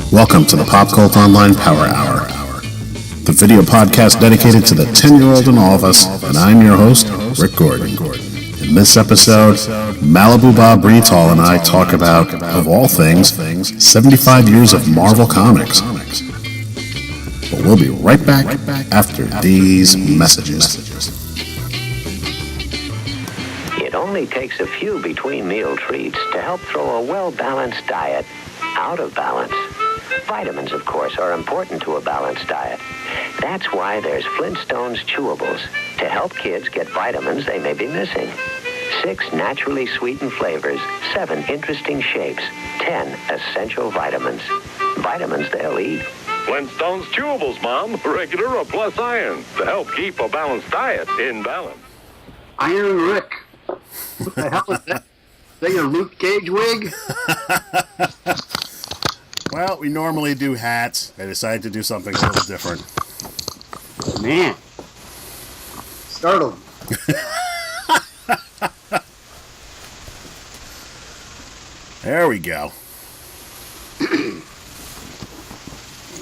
Welcome to the Pop Cult Online Power Hour, the video podcast dedicated to the 10-year-old in all of us, and I'm your host, Rick Gordon. In this episode, Malibu Bob Breetall and I talk about, of all things, 75 years of Marvel Comics. But we'll be right back after these messages. It only takes a few between meal treats to help throw a well-balanced diet out of balance. Vitamins, of course, are important to a balanced diet. That's why there's Flintstones Chewables to help kids get vitamins they may be missing. 6 naturally sweetened flavors, 7 interesting shapes, 10 essential vitamins. Vitamins they'll eat. Flintstones Chewables, Mom. Regular or plus iron to help keep a balanced diet in balance. Iron Rick. What the hell is that? Is that your Luke Cage wig? Well, we normally do hats. I decided to do something a little different. Man. Startled. There we go.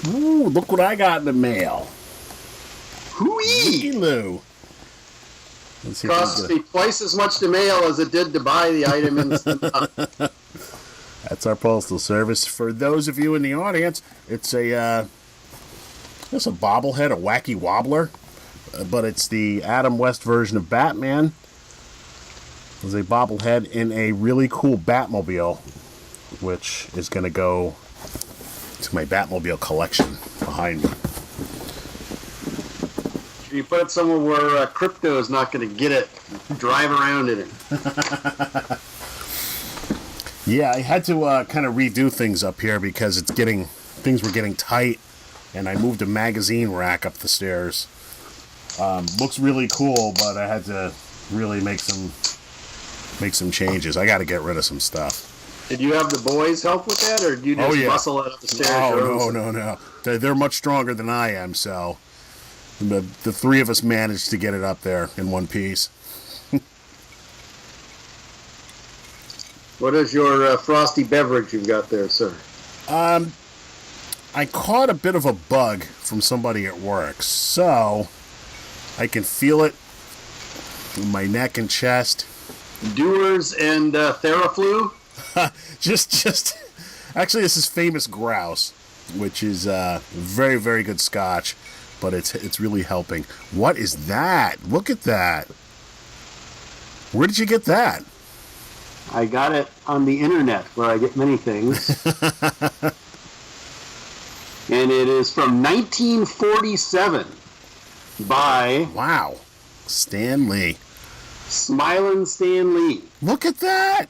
Ooh, look what I got in the mail. Hooey! Lou. Cost me twice as much to mail as it did to buy the item in the That's our postal service. For those of you in the audience, it's a bobblehead, a wacky wobbler, but it's the Adam West version of Batman. There's a bobblehead in a really cool Batmobile, which is going to go to my Batmobile collection behind me. You put it somewhere where crypto is not going to get it. Drive around in it. Yeah, I had to kind of redo things up here because things were getting tight, and I moved a magazine rack up the stairs. Looks really cool, but I had to really make some changes. I got to get rid of some stuff. Did you have the boys help with that, or did you just muscle it up the stairs? No. They're much stronger than I am, so the 3 of us managed to get it up there in one piece. What is your frosty beverage you've got there, sir? I caught a bit of a bug from somebody at work, so I can feel it in my neck and chest. Dewar's and Theraflu? just actually, this is Famous Grouse, which is very, very good scotch, but it's really helping. What is that? Look at that. Where did you get that? I got it on the internet, where I get many things. And it is from 1947 by... Wow. Stan Lee. Smilin' Stan Lee. Look at that.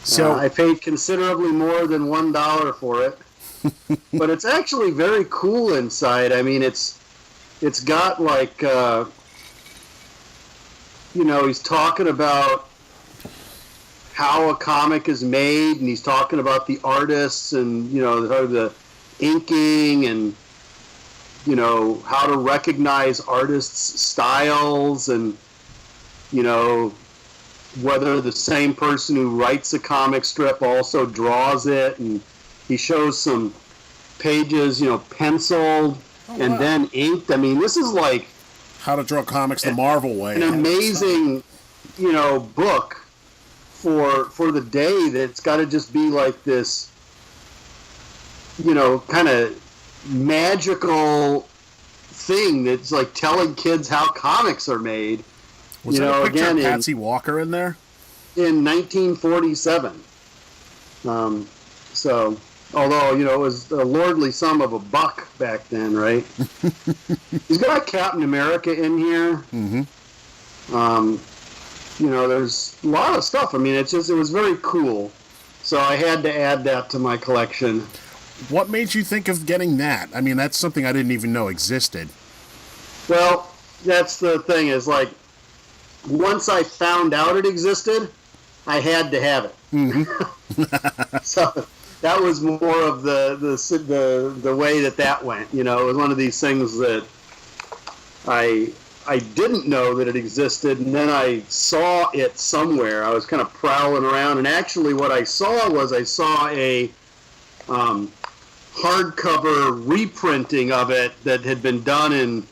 So I paid considerably more than $1 for it. But it's actually very cool inside. I mean, it's got like... he's talking about how a comic is made, and he's talking about the artists and, the inking and, how to recognize artists' styles and, whether the same person who writes a comic strip also draws it. And he shows some pages, penciled and then inked. I mean, this is like... How to draw comics the Marvel way. An amazing, book for the day that's got to just be like this, kind of magical thing that's like telling kids how comics are made. Was there a picture of Patsy Walker in there? In 1947. Although, it was a lordly sum of $1 back then, right? He's got Captain America in here. Mm-hmm. There's a lot of stuff. I mean, it was very cool. So I had to add that to my collection. What made you think of getting that? I mean, that's something I didn't even know existed. Well, that's the thing is, like, once I found out it existed, I had to have it. Mm-hmm. So... That was more of the way that went. It was one of these things that I I didn't know that it existed, and then I saw it somewhere. I was kind of prowling around, and actually what I saw a hardcover reprinting of it that had been done in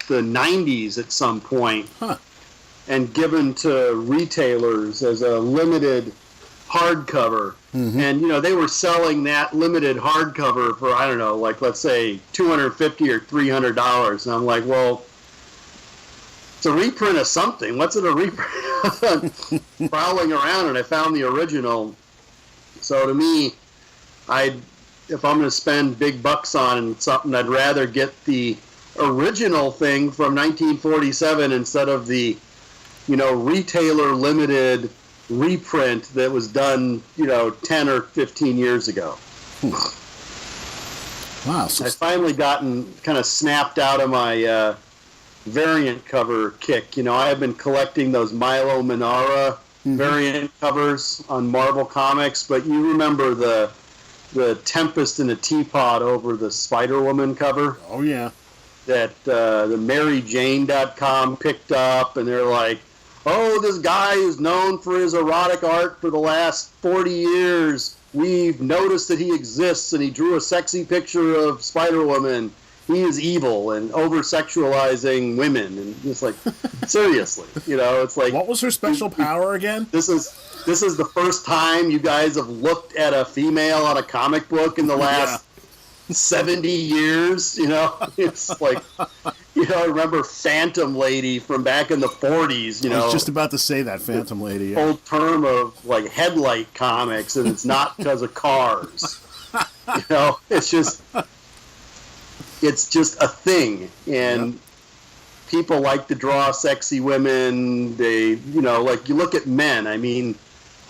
the 90s at some point, and given to retailers as a limited hardcover. And, you know, they were selling that limited hardcover for, I don't know, like, let's say $250 or $300. And I'm like, well, it's a reprint of something. What's it a reprint? Prowling around, and I found the original. So to me, if I'm going to spend big bucks on something, I'd rather get the original thing from 1947 instead of the, you know, retailer limited reprint that was done, you know, 10 or 15 years ago. Wow. So I've finally gotten kind of snapped out of my variant cover kick. You know, I have been collecting those Milo Manara variant covers on Marvel Comics, but you remember the Tempest in a Teapot over the Spider-Woman cover? Oh, yeah. That the MaryJane.com picked up, and they're like, oh, this guy is known for his erotic art for the last 40 years. We've noticed that he exists, and he drew a sexy picture of Spider-Woman. He is evil and over-sexualizing women. And it's like, seriously, you know, it's like... What was her special power again? This is the first time you guys have looked at a female on a comic book in the last 70 years, you know? It's like... You know, I remember Phantom Lady from back in the 40s, you know. I was just about to say that, Phantom Lady. Yeah. Old term of, like, headlight comics, and it's not because of cars. You know, it's just a thing. And people like to draw sexy women. They, you know, like, you look at men. I mean,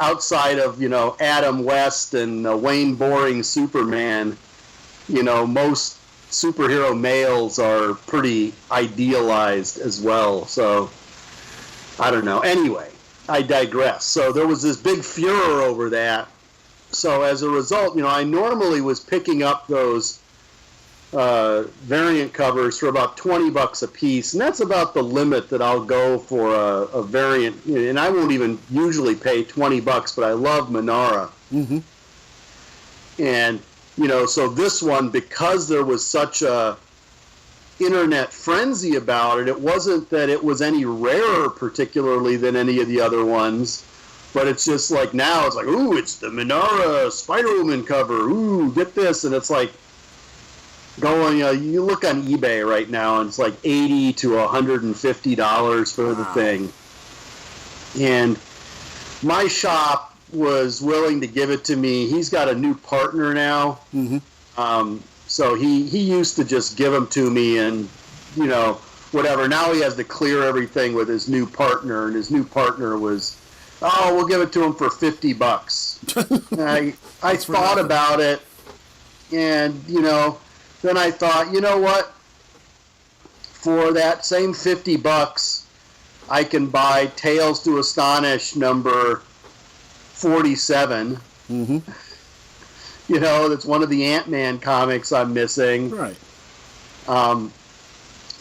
outside of, you know, Adam West and Wayne Boring Superman, you know, most superhero males are pretty idealized as well. So I don't know. Anyway, I digress. So there was this big furor over that. So as a result, you know, I normally was picking up those variant covers for about $20 a piece, and that's about the limit that I'll go for a variant. And I won't even usually pay $20, but I love Manara. And you know, so this one, because there was such a internet frenzy about it, it wasn't that it was any rarer particularly than any of the other ones, but it's just like now it's like, ooh, it's the Manara Spider-Woman cover, ooh, get this, and it's like going, you look on eBay right now and it's like $80 to $150 for the thing. And my shop was willing to give it to me. He's got a new partner now. So he used to just give them to me and, you know, whatever. Now he has to clear everything with his new partner, and his new partner was, oh, we'll give it to him for $50. I thought about it, and, you know, then I thought, you know what? For that same $50, I can buy Tales to Astonish number 47. You know, that's one of the Ant-Man comics I'm missing. Right.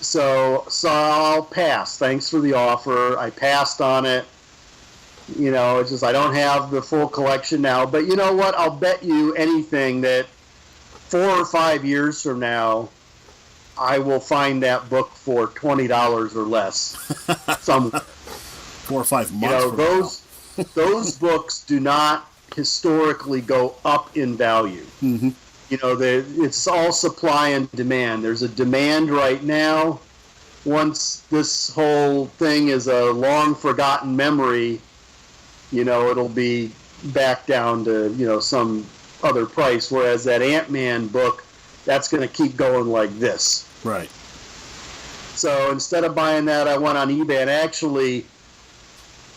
So I'll pass. Thanks for the offer. I passed on it. You know, it's just I don't have the full collection now. But you know what? I'll bet you anything that 4 or 5 years from now, I will find that book for $20 or less somewhere. 4 or 5 months. You know, from now. those books do not historically go up in value. You know, it's all supply and demand. There's a demand right now. Once this whole thing is a long forgotten memory, you know, it'll be back down to, you know, some other price. Whereas that Ant-Man book, that's going to keep going like this. Right. So instead of buying that, I went on eBay and actually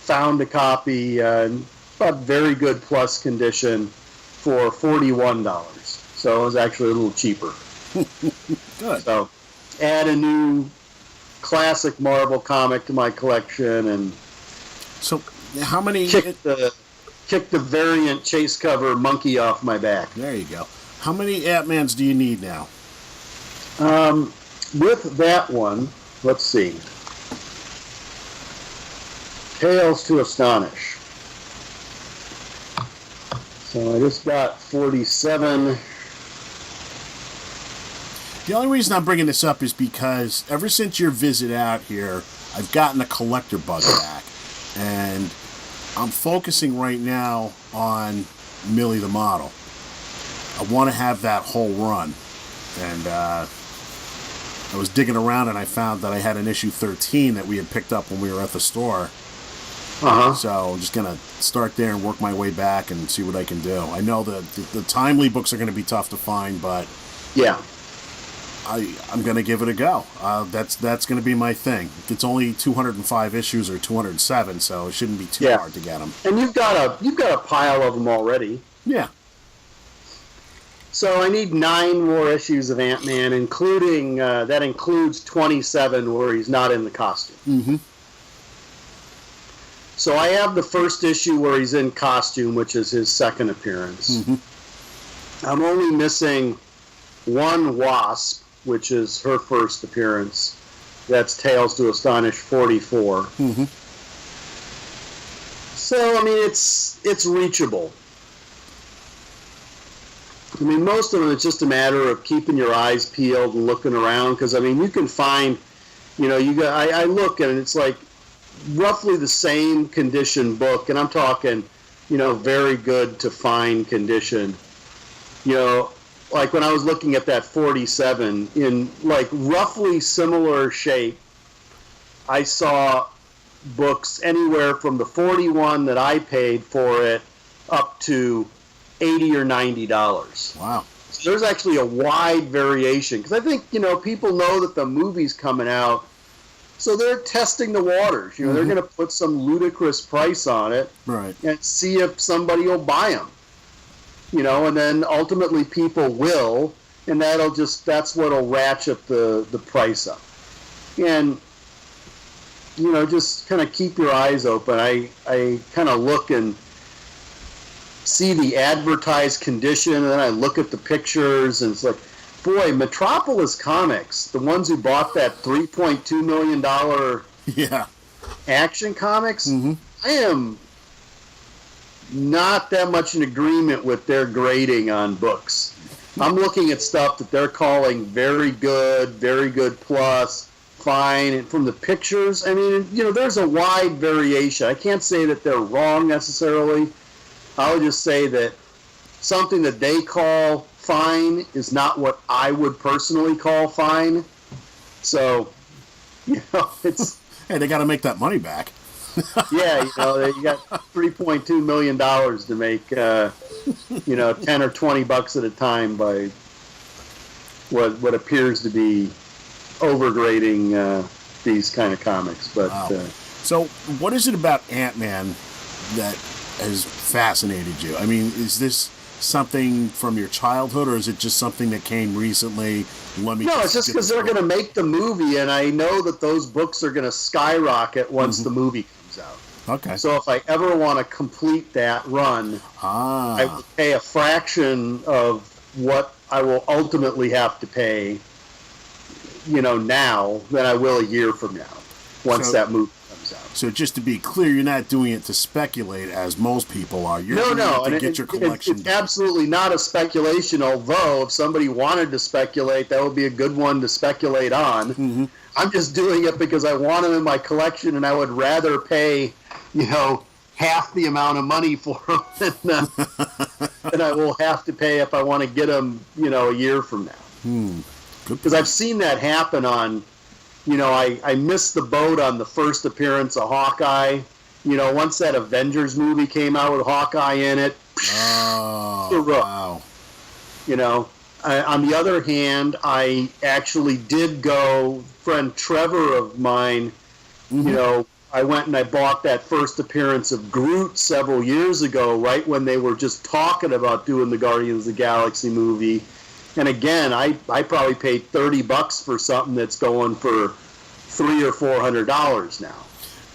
found a copy in very good plus condition for $41. So it was actually a little cheaper. Good. So add a new classic Marvel comic to my collection, and so how many... kick the variant chase cover monkey off my back. There you go. How many Ant-Mans do you need now? With that one, let's see. Tales to Astonish. So I just got 47. The only reason I'm bringing this up is because ever since your visit out here, I've gotten a collector bug back. And I'm focusing right now on Millie the Model. I want to have that whole run. And I was digging around and I found that I had an issue 13 that we had picked up when we were at the store. Uh-huh. So I'm just going to start there and work my way back and see what I can do. I know that the timely books are going to be tough to find, but yeah, I'm going to give it a go. That's going to be my thing. It's only 205 issues or 207, so it shouldn't be too hard to get them. And you've got a pile of them already. Yeah. So I need 9 more issues of Ant-Man, including that includes 27 where he's not in the costume. Mm-hmm. So I have the first issue where he's in costume, which is his second appearance. Mm-hmm. I'm only missing one Wasp, which is her first appearance. That's Tales to Astonish 44. Mm-hmm. So, I mean, it's reachable. I mean, most of them, it's just a matter of keeping your eyes peeled and looking around. Because, I mean, you can find, I look and it's like roughly the same condition book. And I'm talking, very good to fine condition. Like when I was looking at that 47 in like roughly similar shape, I saw books anywhere from the 41 that I paid for it up to $80 or $90. Wow. So there's actually a wide variation because I think, people know that the movie's coming out, so they're testing the waters. They're going to put some ludicrous price on it, right, and see if somebody will buy them. And then ultimately people will, and that's what'll ratchet the price up. And, just kind of keep your eyes open. I kind of look and see the advertised condition, and then I look at the pictures, and it's like, boy, Metropolis Comics, the ones who bought that $3.2 million Action Comics, I am not that much in agreement with their grading on books. I'm looking at stuff that they're calling very good plus, fine, and from the pictures, I mean, there's a wide variation. I can't say that they're wrong necessarily. I would just say that something that they call fine is not what I would personally call fine. So, it's... Hey, they got to make that money back. Yeah, you got $3.2 million to make, 10 or 20 bucks at a time by what appears to be overgrading these kind of comics. But wow. So, what is it about Ant-Man that has fascinated you? I mean, is this something from your childhood, or is it just something that came recently? No, it's just because they're going to make the movie, and I know that those books are going to skyrocket once the movie comes out. Okay. So if I ever want to complete that run, I will pay a fraction of what I will ultimately have to pay, now than I will a year from now, once that movie comes out. So just to be clear, you're not doing it to speculate as most people are. You're doing it to get your collection. It's absolutely not a speculation, although if somebody wanted to speculate, that would be a good one to speculate on. Mm-hmm. I'm just doing it because I want them in my collection, and I would rather pay, half the amount of money for them than I will have to pay if I want to get them, a year from now. Because I've seen that happen on, I missed the boat on the first appearance of Hawkeye. Once that Avengers movie came out with Hawkeye in it. Oh, wow. On the other hand, I actually did go, friend Trevor of mine, I went and I bought that first appearance of Groot several years ago, right when they were just talking about doing the Guardians of the Galaxy movie. And again, I probably paid $30 for something that's going for $300 or $400 now.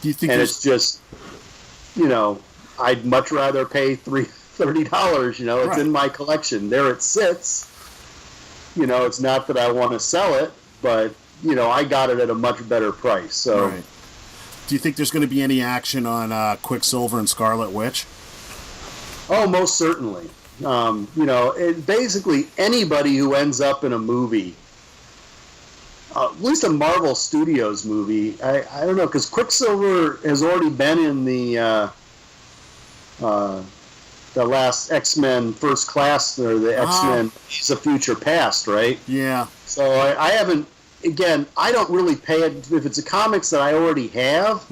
Do you think? And it's just, I'd much rather pay $30. It's right. In my collection. There it sits. It's not that I want to sell it, but I got it at a much better price. So, right. Do you think there's going to be any action on Quicksilver and Scarlet Witch? Oh, most certainly. Basically anybody who ends up in a movie, at least a Marvel Studios movie, I don't know, because Quicksilver has already been in the last X-Men First Class, or the X-Men Days of Future Past, right? Yeah. So I haven't, again, I don't really pay it, if it's a comics that I already have,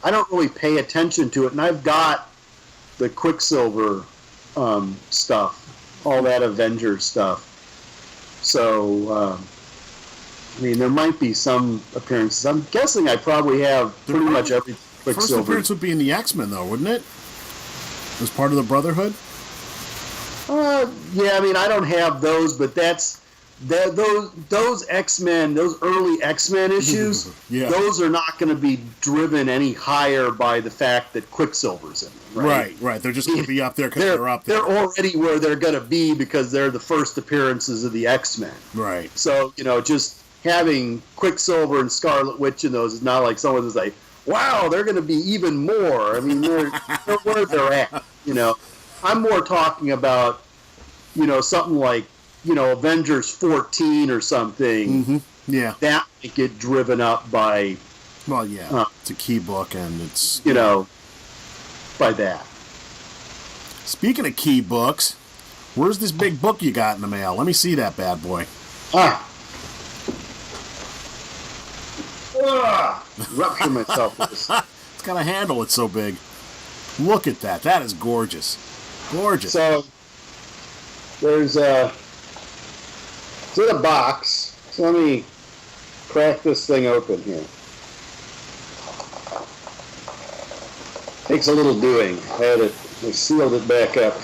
I don't really pay attention to it, and I've got the Quicksilver stuff, all that Avengers stuff. So, there might be some appearances. I'm guessing I probably have pretty much every Quicksilver. First appearance would be in the X-Men, though, wouldn't it? As part of the Brotherhood? Yeah, I don't have those, but those X-Men, those early X-Men issues, those are not going to be driven any higher by the fact that Quicksilver's in them, right? Right. They're just going to be up there because they're up there. They're already where they're going to be because they're the first appearances of the X-Men. Right. So, just having Quicksilver and Scarlet Witch in those is not like someone who's like, wow, they're going to be even more. They're where they're at, I'm more talking about, something like, Avengers 14 or something. Yeah. That might get driven up by... Well, yeah. It's a key book, and it's... by that. Speaking of key books, where's this big book you got in the mail? Let me see that bad boy. Rupture myself with this. It's got a handle, it's so big. Look at that. That is gorgeous. Gorgeous. So, there's it's in a box. So let me crack this thing open here. Takes a little doing. I sealed it back up.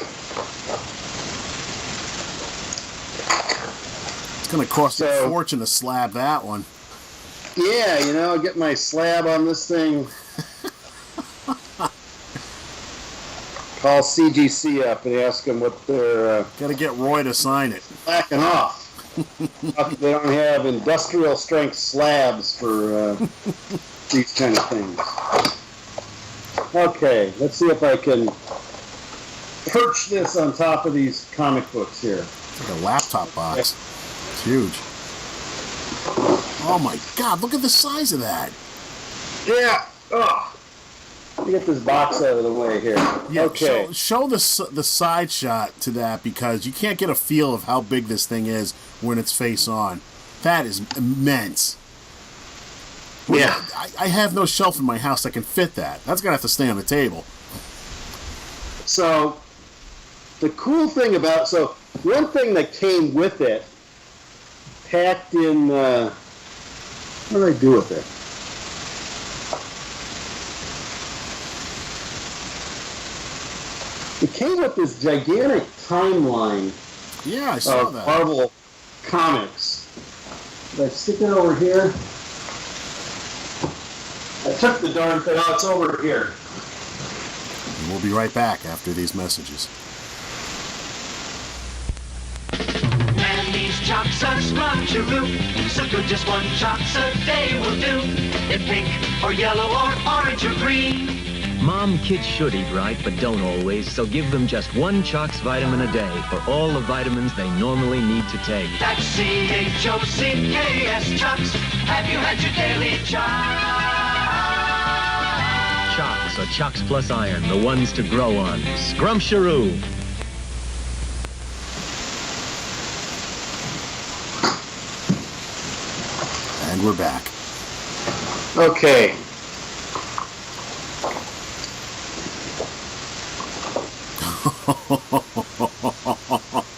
It's going to cost a fortune to slab that one. Yeah, I'll get my slab on this thing. Call CGC up and ask them what they're... Got to get Roy to sign it. Backing off. They don't have industrial strength slabs for these kind of things. Okay, let's see if I can perch this on top of these comic books here. It's like a laptop box. It's huge. Oh my God, look at the size of that. Yeah. Let me get this box out of the way here. Yeah, okay. Show the side shot to that, because you can't get a feel of how big this thing is when it's face on. That is immense. Yeah. I have no shelf in my house that can fit that. That's going to have to stay on the table. So, the cool thing about... So, one thing that came with it, packed in... what did I do with it? It came with this gigantic timeline. Yeah, I saw that. Marvel Comics. Did I stick it over here? I took the darn thing. Oh, it's over here. And we'll be right back after these messages. And these chocs are Scruncheroo, so good just one chocs a day will do. In pink or yellow or orange or green. Mom, kids should eat right, but don't always, so give them just one Chocs vitamin a day for all the vitamins they normally need to take. That's C-H-O-C-K-S, Chocs. Have you had your daily Chocs? Chocs are Chocs Plus Iron, the ones to grow on. Scrumptiaroo. And we're back. Okay.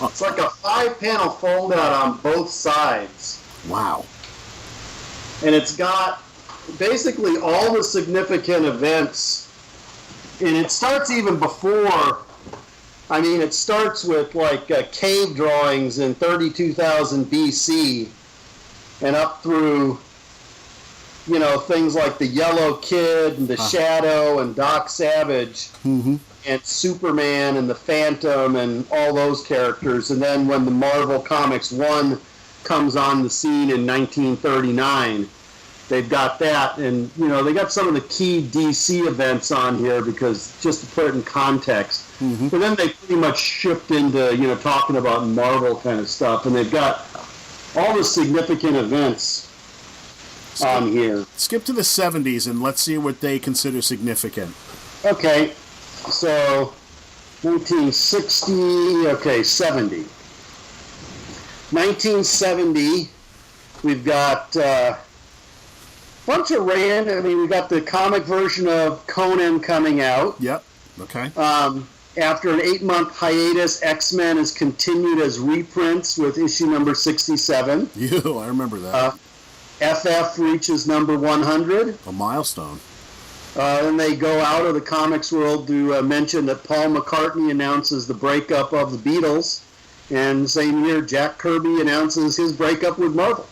It's like a 5-panel fold-out on both sides. Wow. And it's got basically all the significant events. And it starts even before... it starts with cave drawings in 32,000 BC and up through, things like the Yellow Kid and the Shadow and Doc Savage. Mm-hmm. And Superman and the Phantom and all those characters. And then when the Marvel Comics 1 comes on the scene in 1939, they've got that, and they got some of the key DC events on here because just to put it in context. Mm-hmm. But then they pretty much shift into talking about Marvel kind of stuff, and they've got all the significant events on here. Skip to the 70s and let's see what they consider significant. Okay, so 1960, 70. 1970, we've got a bunch of we've got the comic version of Conan coming out. Yep, okay. After an 8-month hiatus, X-Men is continued as reprints with issue number 67. I remember that. FF reaches number 100. A milestone. And they go out of the comics world to mention that Paul McCartney announces the breakup of the Beatles. And the same year, Jack Kirby announces his breakup with Marvel.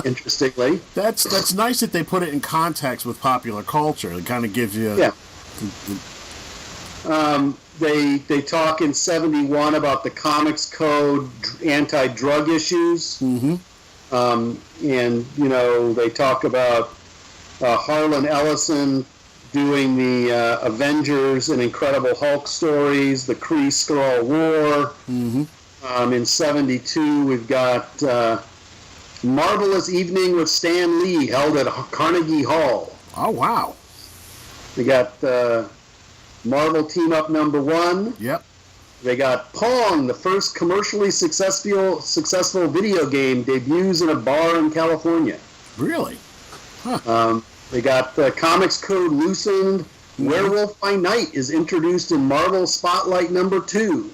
Interestingly. That's nice that they put it in context with popular culture. It kind of gives you... Yeah. They talk in 71 about the Comics Code anti-drug issues. Mm-hmm. And, they talk about Harlan Ellison doing the Avengers and Incredible Hulk stories, the Kree-Skrull War. Mm-hmm. In 72, we've got Marvelous Evening with Stan Lee held at Carnegie Hall. Oh, wow. We got Marvel Team Up number 1. Yep. They got Pong, the first commercially successful video game, debuts in a bar in California. Really? Huh. They got Comics Code loosened. Mm-hmm. Werewolf by Night is introduced in Marvel Spotlight number 2.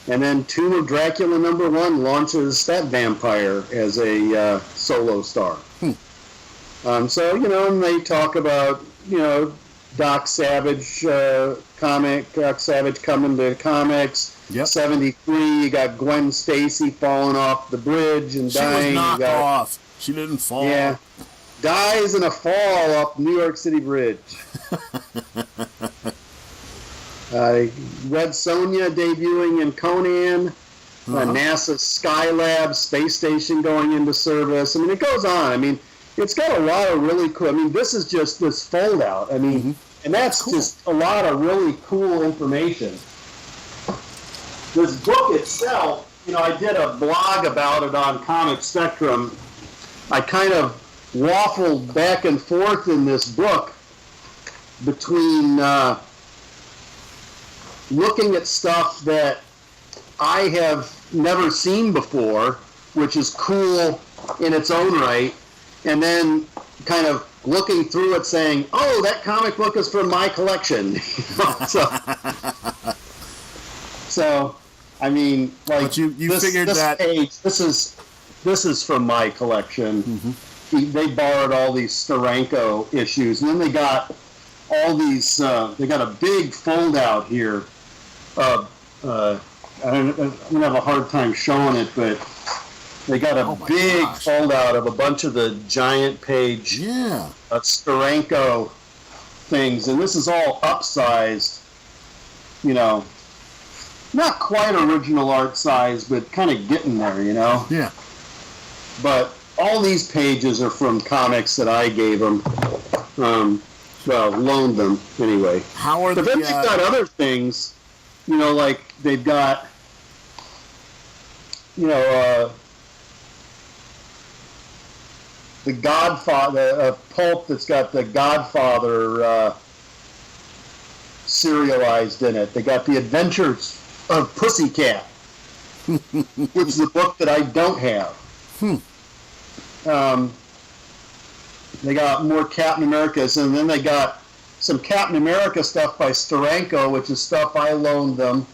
And then Tomb of Dracula number 1 launches that vampire as a solo star. So, and they talk about, Doc Savage Doc Savage coming to comics. Yep. 73, you got Gwen Stacy falling off the bridge and dying. She was knocked off. She didn't fall. Yeah. Dies in a fall up New York City Bridge. Red Sonja debuting in Conan. NASA Skylab space station going into service. I mean, it goes on. I mean, it's got a lot of really cool. I mean, this is just this fold out. I mean, and that's cool. Just a lot of really cool information. This book itself, I did a blog about it on Comic Spectrum. I kind of waffled back and forth in this book between looking at stuff that I have never seen before, which is cool in its own right, and then kind of looking through it saying, oh, that comic book is from my collection. So I mean, like, but you this, figured this that page, this is from my collection. They borrowed all these Steranko issues, and then they got all these. They got a big fold out here. I'm gonna have a hard time showing it, but they got a big fold out of a bunch of the giant page Steranko things, and this is all upsized. Not quite original art size, but kind of getting there, Yeah. But all these pages are from comics that I gave them. Loaned them anyway. How are but then they've got other things, like they've got, the Godfather, a pulp that's got the Godfather serialized in it. They got The Adventures of Pussycat, which is a book that I don't have. They got more Captain Americas, and then they got some Captain America stuff by Steranko, which is stuff I loaned them.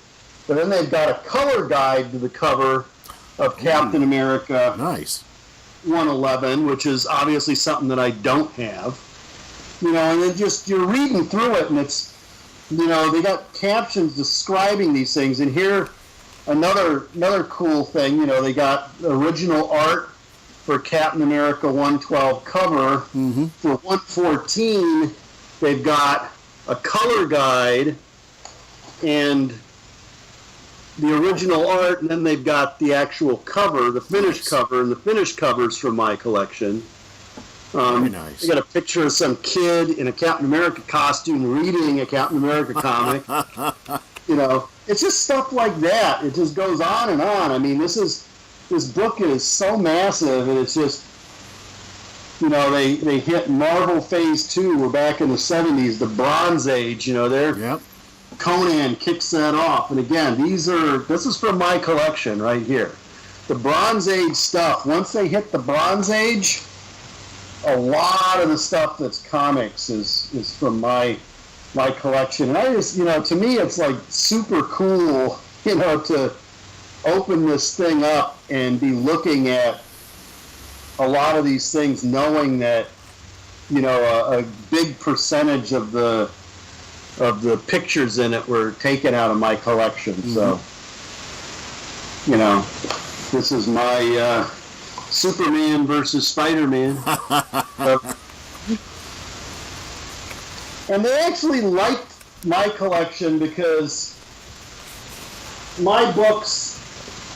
But then they've got a color guide to the cover of Captain America. Nice. 111, which is obviously something that I don't have. And then just you're reading through it, and it's, they got captions describing these things. And here, another cool thing, they got original art for Captain America 112 cover. For 114, they've got a color guide and the original art, and then they've got the actual cover, the finished cover, and the finished covers from my collection. Very nice. I got a picture of some kid in a Captain America costume reading a Captain America comic. You know, it's just stuff like that. It just goes on and on. I mean, this book is so massive, and it's just, you know, they hit Marvel Phase 2. We're back in the 70s, the Bronze Age. You know, Yep. Conan kicks that off. And again, this is from my collection right here. The Bronze Age stuff. Once they hit the Bronze Age, a lot of the stuff that's comics is from my collection. And I just, you know, to me it's like super cool, you know, to open this thing up and be looking at a lot of these things, knowing that, you know, a big percentage of the pictures in it were taken out of my collection. Mm-hmm. So, you know, this is my Superman versus Spider-Man. And they actually liked my collection because my books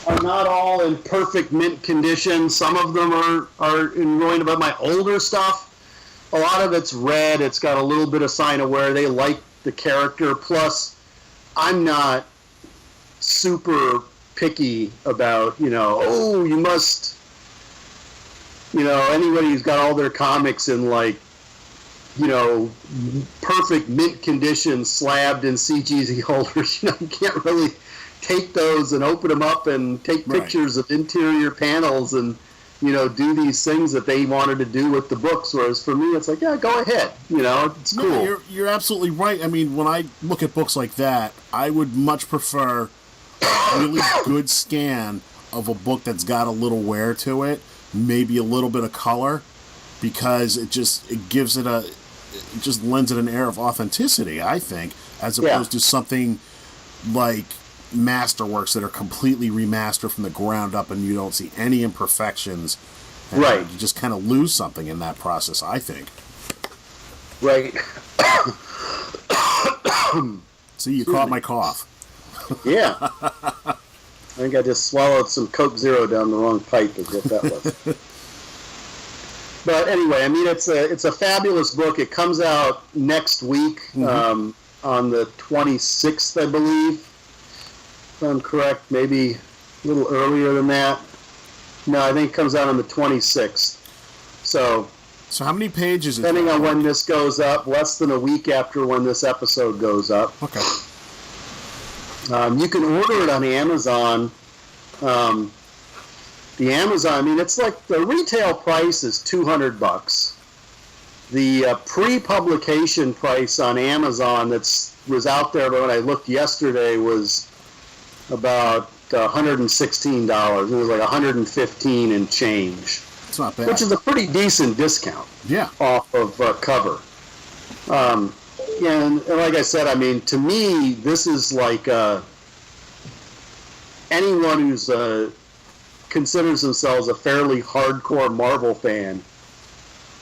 are not all in perfect mint condition. Some of them are in ruin, but my older stuff, a lot of it's red. It's got a little bit of sign of wear. They like the character. Plus, I'm not super picky about, you know, oh, you must, you know, anybody who's got all their comics in, like, you know, perfect mint condition, slabbed in CGZ holders, you know, you can't really take those and open them up and take pictures of interior panels and, you know, do these things that they wanted to do with the books. Whereas for me, it's like, yeah, go ahead. You know, it's cool. No, you're absolutely right. I mean, when I look at books like that, I would much prefer a really good scan of a book that's got a little wear to it, maybe a little bit of color, because it just lends it an air of authenticity, I think, as opposed to something like masterworks that are completely remastered from the ground up and you don't see any imperfections. And right. You just kind of lose something in that process, I think. Right. See, you caught my cough. Yeah. I think I just swallowed some Coke Zero down the wrong pipe is what that was. But anyway, I mean, it's a fabulous book. It comes out next week, on the 26th, I believe. If I'm correct, maybe a little earlier than that. No, I think it comes out on the 26th. So how many pages? Depending on when this goes up, less than a week after when this episode goes up. Okay. You can order it on Amazon. The Amazon, I mean, it's like the retail price is $200. The pre-publication price on Amazon was out there when I looked yesterday was about $116. It was like $115 and change. It's not bad. Which is a pretty decent discount. Yeah. Off of cover. And like I said, I mean, to me, this is like anyone who's considers themselves a fairly hardcore Marvel fan.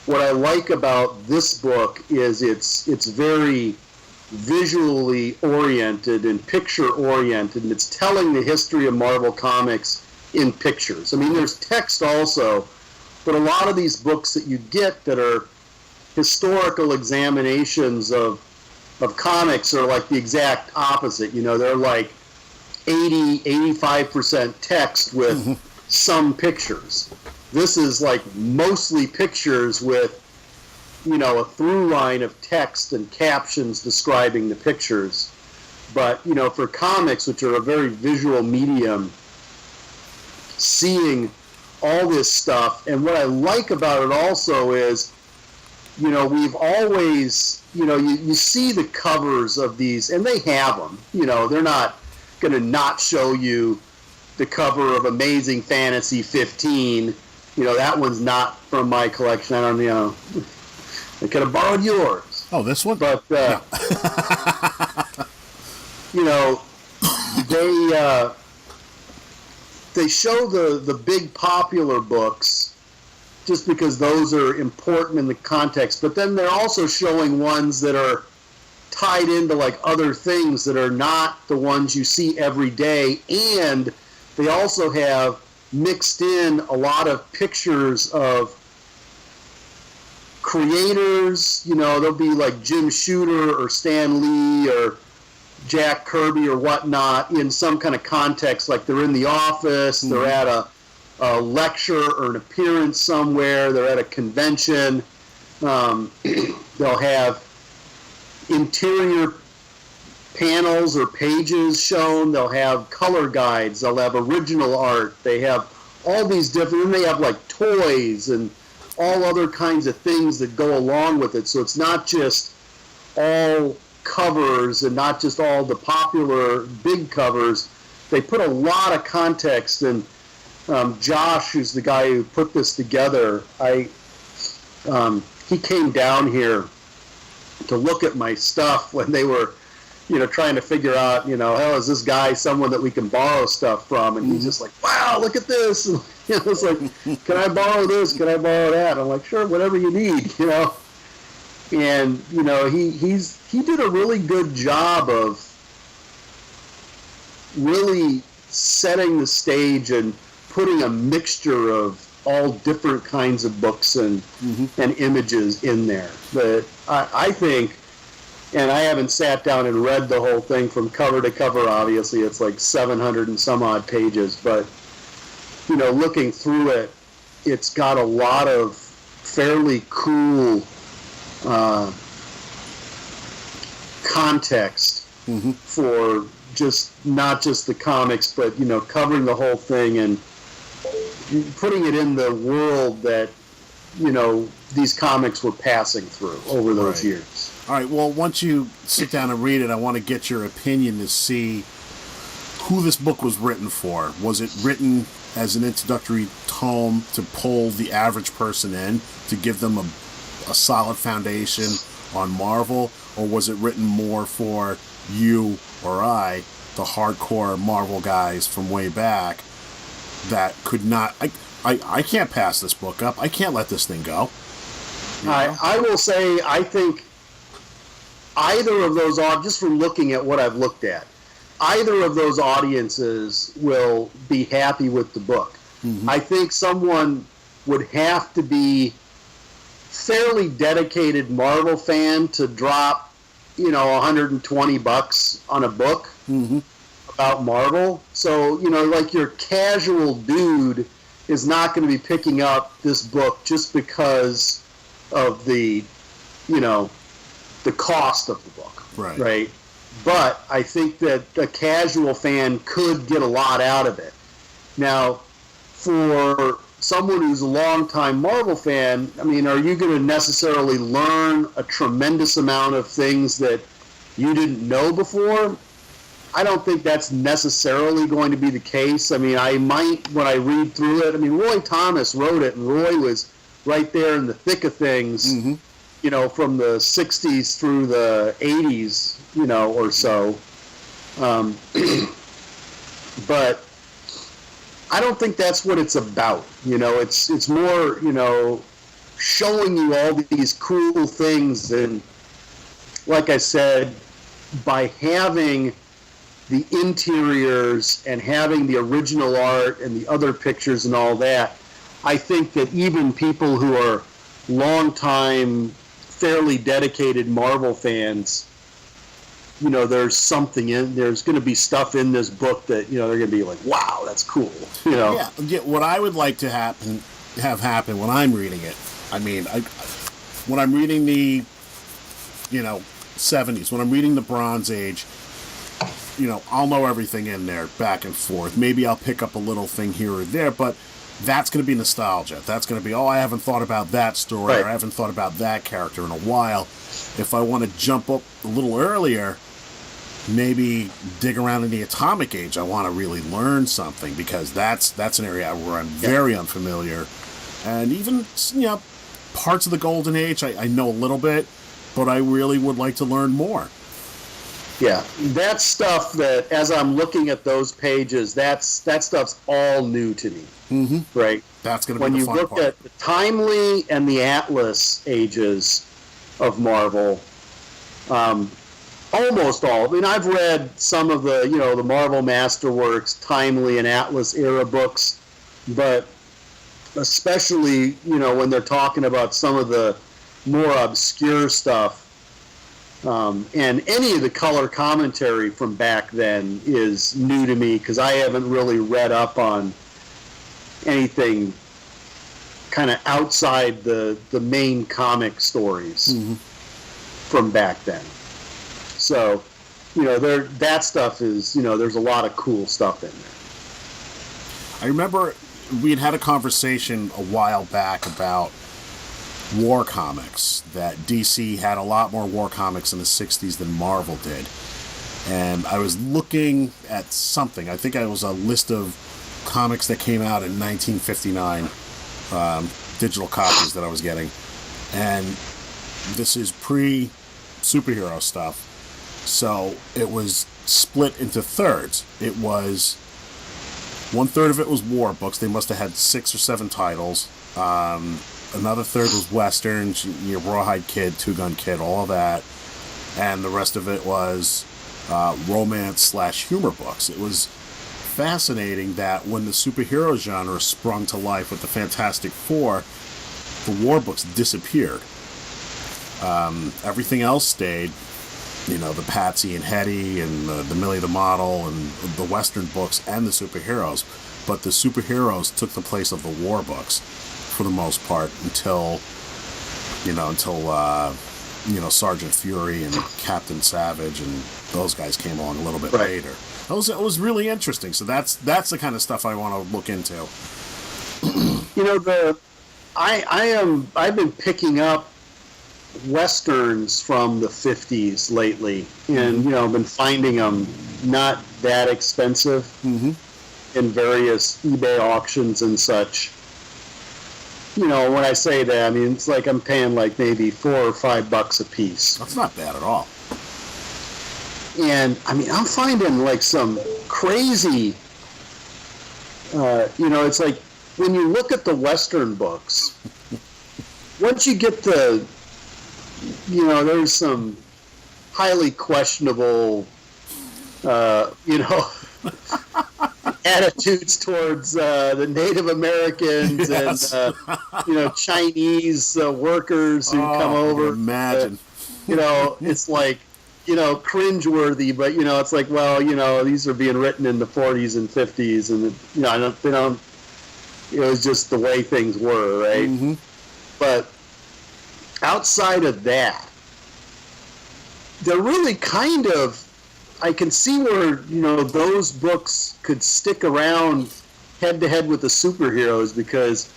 What I like about this book is it's very visually oriented and picture oriented, and it's telling the history of Marvel Comics in pictures. I mean, there's text also, but a lot of these books that you get that are historical examinations of comics are like the exact opposite. You know, they're like 85% text with some pictures. This is like mostly pictures with, you know, a through line of text and captions describing the pictures. But, you know, for comics, which are a very visual medium, seeing all this stuff, and what I like about it also is, you know, we've always, you know, you see the covers of these, and they have them. You know, they're not going to not show you the cover of Amazing Fantasy 15. You know, that one's not from my collection. I don't know. I could have borrowed yours. Oh, this one? But, you know, they show the big popular books just because those are important in the context. But then they're also showing ones that are tied into like other things that are not the ones you see every day. And they also have mixed in a lot of pictures of creators, there'll be like Jim Shooter or Stan Lee or Jack Kirby or whatnot in some kind of context, like they're in the office, they're at a lecture or an appearance somewhere, they're at a convention. They'll have interior panels or pages shown, they'll have color guides, they'll have original art, they have all these different, and they have like toys and all other kinds of things that go along with it. So it's not just all covers and not just all the popular big covers. They put a lot of context, and Josh, who's the guy who put this together, he came down here to look at my stuff when they were trying to figure out, is this guy someone that we can borrow stuff from? And he's just like, wow, look at this. And, it's like, can I borrow this? Can I borrow that? I'm like, sure, whatever you need, And, he did a really good job of really setting the stage and putting a mixture of all different kinds of books and images in there. But I think, and I haven't sat down and read the whole thing from cover to cover, obviously. It's like 700 and some odd pages. But, looking through it, it's got a lot of fairly cool context for not just the comics, but, covering the whole thing and putting it in the world that, these comics were passing through over those years. All right, well, once you sit down and read it, I want to get your opinion to see who this book was written for. Was it written as an introductory tome to pull the average person in, to give them a solid foundation on Marvel, or was it written more for you or I, the hardcore Marvel guys from way back, that could not... I can't pass this book up. I can't let this thing go. I will say, I think either of those, just from looking at what I've looked at, either of those audiences will be happy with the book. I think someone would have to be fairly dedicated Marvel fan to drop, $120 on a book about Marvel. So, like your casual dude is not going to be picking up this book just because of the cost of the book. Right. But I think that a casual fan could get a lot out of it. Now, for someone who's a longtime Marvel fan, I mean, are you going to necessarily learn a tremendous amount of things that you didn't know before? I don't think that's necessarily going to be the case. I mean, I might, when I read through it, I mean, Roy Thomas wrote it, and Roy was right there in the thick of things, from the 60s through the 80s, or so. But I don't think that's what it's about. It's more, showing you all these cool things. And like I said, by having the interiors and having the original art and the other pictures and all that, I think that even people who are long-time, fairly dedicated Marvel fans, there's going to be stuff in this book that, they're going to be like, wow, that's cool, Yeah, what I would like to have happen when I'm reading it, I mean, when I'm reading the, 70s, when I'm reading the Bronze Age, I'll know everything in there back and forth. Maybe I'll pick up a little thing here or there, but that's going to be nostalgia. That's going to be, I haven't thought about that story, or I haven't thought about that character in a while. If I want to jump up a little earlier, maybe dig around in the Atomic Age. I want to really learn something, because that's an area where I'm very unfamiliar. And even, parts of the Golden Age, I know a little bit, but I really would like to learn more. Yeah, that's stuff that, as I'm looking at those pages, that stuff's all new to me, right? That's going to be the fun part. When you look at the Timely and the Atlas ages of Marvel, almost all. I mean, I've read some of the, the Marvel Masterworks, Timely and Atlas era books, but especially, when they're talking about some of the, more obscure stuff. And any of the color commentary from back then is new to me because I haven't really read up on anything kind of outside the main comic stories from back then. So, that stuff is, there's a lot of cool stuff in there. I remember we had a conversation a while back about war comics, that DC had a lot more war comics in the 60s than Marvel did. And I was looking at something. I think it was a list of comics that came out in 1959, digital copies that I was getting. And this is pre-superhero stuff. So it was split into thirds. It was 1/3 of it was war books. They must have had 6 or 7 titles. Another third was westerns, your Rawhide Kid, Two Gun Kid, all of that. And the rest of it was romance/humor books. It was fascinating that when the superhero genre sprung to life with the Fantastic Four, the war books disappeared. Everything else stayed. The Patsy and Hetty and the Millie the Model and the Western books and the superheroes. But the superheroes took the place of the war books for the most part until Sergeant Fury and Captain Savage and those guys came along a little bit later. It was really interesting. So that's the kind of stuff I want to look into. I've been picking up Westerns from the 50s lately, and been finding them not that expensive in various eBay auctions and such. When I say that, I mean it's like I'm paying like maybe $4 or $5 a piece. That's not bad at all. And I mean I'm finding like some crazy. It's like when you look at the Western books, once you get to there's some highly questionable, attitudes towards the Native Americans and, Chinese workers who come over. Imagine. It's like, cringeworthy, but, it's like, well, these are being written in the 40s and 50s, and, it was just the way things were, right? Mm-hmm. But outside of that, they're really kind of, I can see where, those books could stick around head to head with the superheroes because,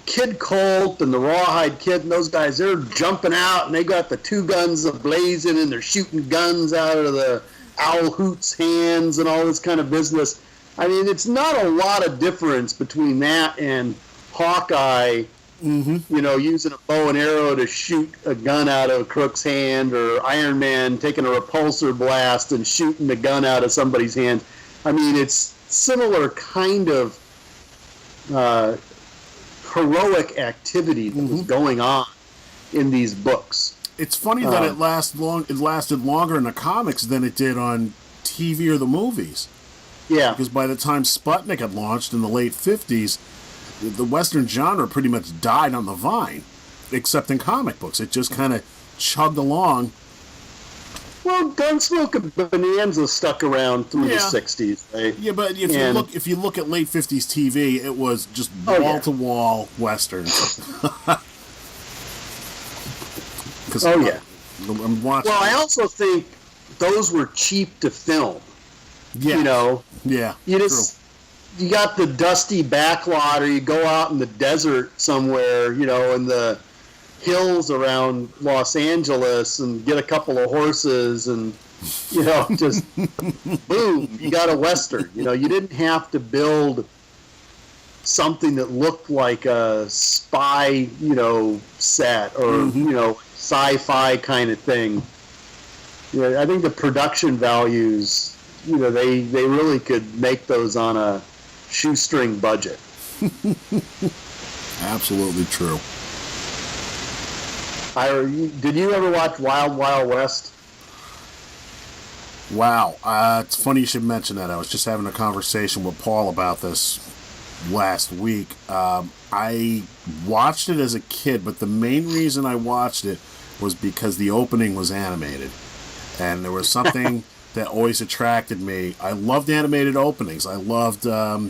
Kid Colt and the Rawhide Kid and those guys, they're jumping out and they got the two guns ablazing and they're shooting guns out of the Owl Hoot's hands and all this kind of business. I mean, it's not a lot of difference between that and Hawkeye, using a bow and arrow to shoot a gun out of a crook's hand, or Iron Man taking a repulsor blast and shooting the gun out of somebody's hand. I mean, it's similar kind of heroic activity that was going on in these books. It's funny that it lasted longer in the comics than it did on TV or the movies. Yeah. Because by the time Sputnik had launched in the late 50s, the Western genre pretty much died on the vine, except in comic books. It just kind of chugged along. Well, Gunsmoke and Bonanza stuck around through the 60s, right? Yeah, but if you look at late 50s TV, it was just wall-to-wall Westerns. I'm watching. Well, I also think those were cheap to film. Yeah. Yeah. You got the dusty backlot, or you go out in the desert somewhere, in the hills around Los Angeles and get a couple of horses and, just boom, you got a Western. You didn't have to build something that looked like a spy, set or, sci-fi kind of thing. I think the production values, they really could make those on a shoestring budget. Absolutely true. Did you ever watch Wild Wild West? Wow. It's funny you should mention that. I was just having a conversation with Paul about this last week. I watched it as a kid, but the main reason I watched it was because the opening was animated. And there was something that always attracted me. I loved animated openings. I loved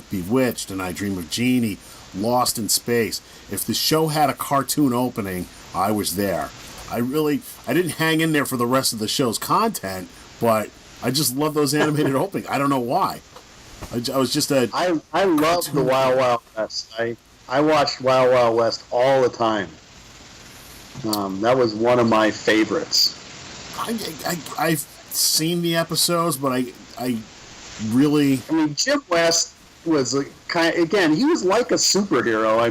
Bewitched and I Dream of Jeannie, Lost in Space. If the show had a cartoon opening, I was there. I didn't hang in there for the rest of the show's content, but I just love those animated openings. I don't know why. I was just a... I love the Wild Wild West. I watched Wild Wild West all the time. That was one of my favorites. I've seen the episodes, but I really... I mean, Jim West was again, he was like a superhero. I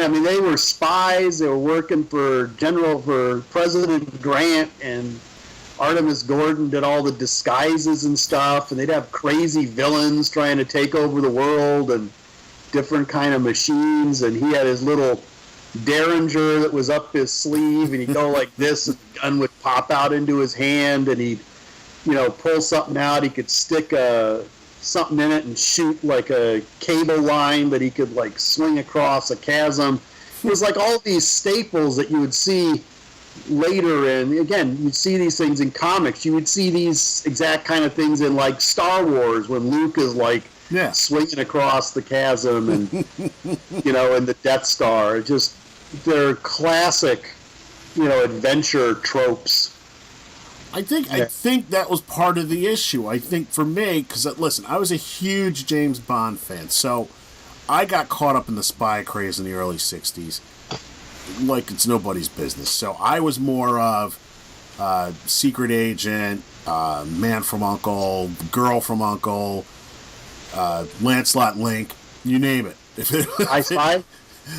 mean, they were spies. They were working for President Grant, and Artemis Gordon did all the disguises and stuff, and they'd have crazy villains trying to take over the world and different kind of machines, and he had his little Derringer that was up his sleeve, and he'd go like this, and the gun would pop out into his hand, and he'd, pull something out. He could stick something in it and shoot like a cable line that he could like swing across a chasm. It was like all these staples that you would see later, and again, you'd see these things in comics. You would see these exact kind of things in like Star Wars when Luke is like swinging across the chasm, and in the Death Star. They're classic, adventure tropes. I think that was part of the issue. I think for me, because listen, I was a huge James Bond fan, so I got caught up in the spy craze in the early '60s. Like it's nobody's business. So I was more of Secret Agent, Man from U.N.C.L.E., Girl from U.N.C.L.E., Lancelot Link, you name it. I Spy?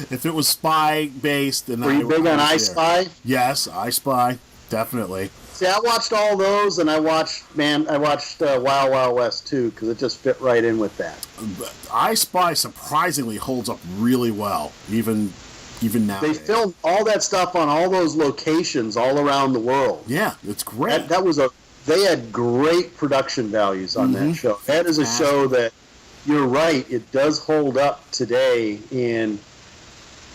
If it was spy based, then were you big on I Spy? Yes, I Spy, definitely. See, I watched all those, and I watched Wild Wild West too, because it just fit right in with that. I Spy surprisingly holds up really well, even now. They filmed all that stuff on all those locations all around the world. Yeah, it's great. They had great production values on that show. That is a show that, you're right, it does hold up today. And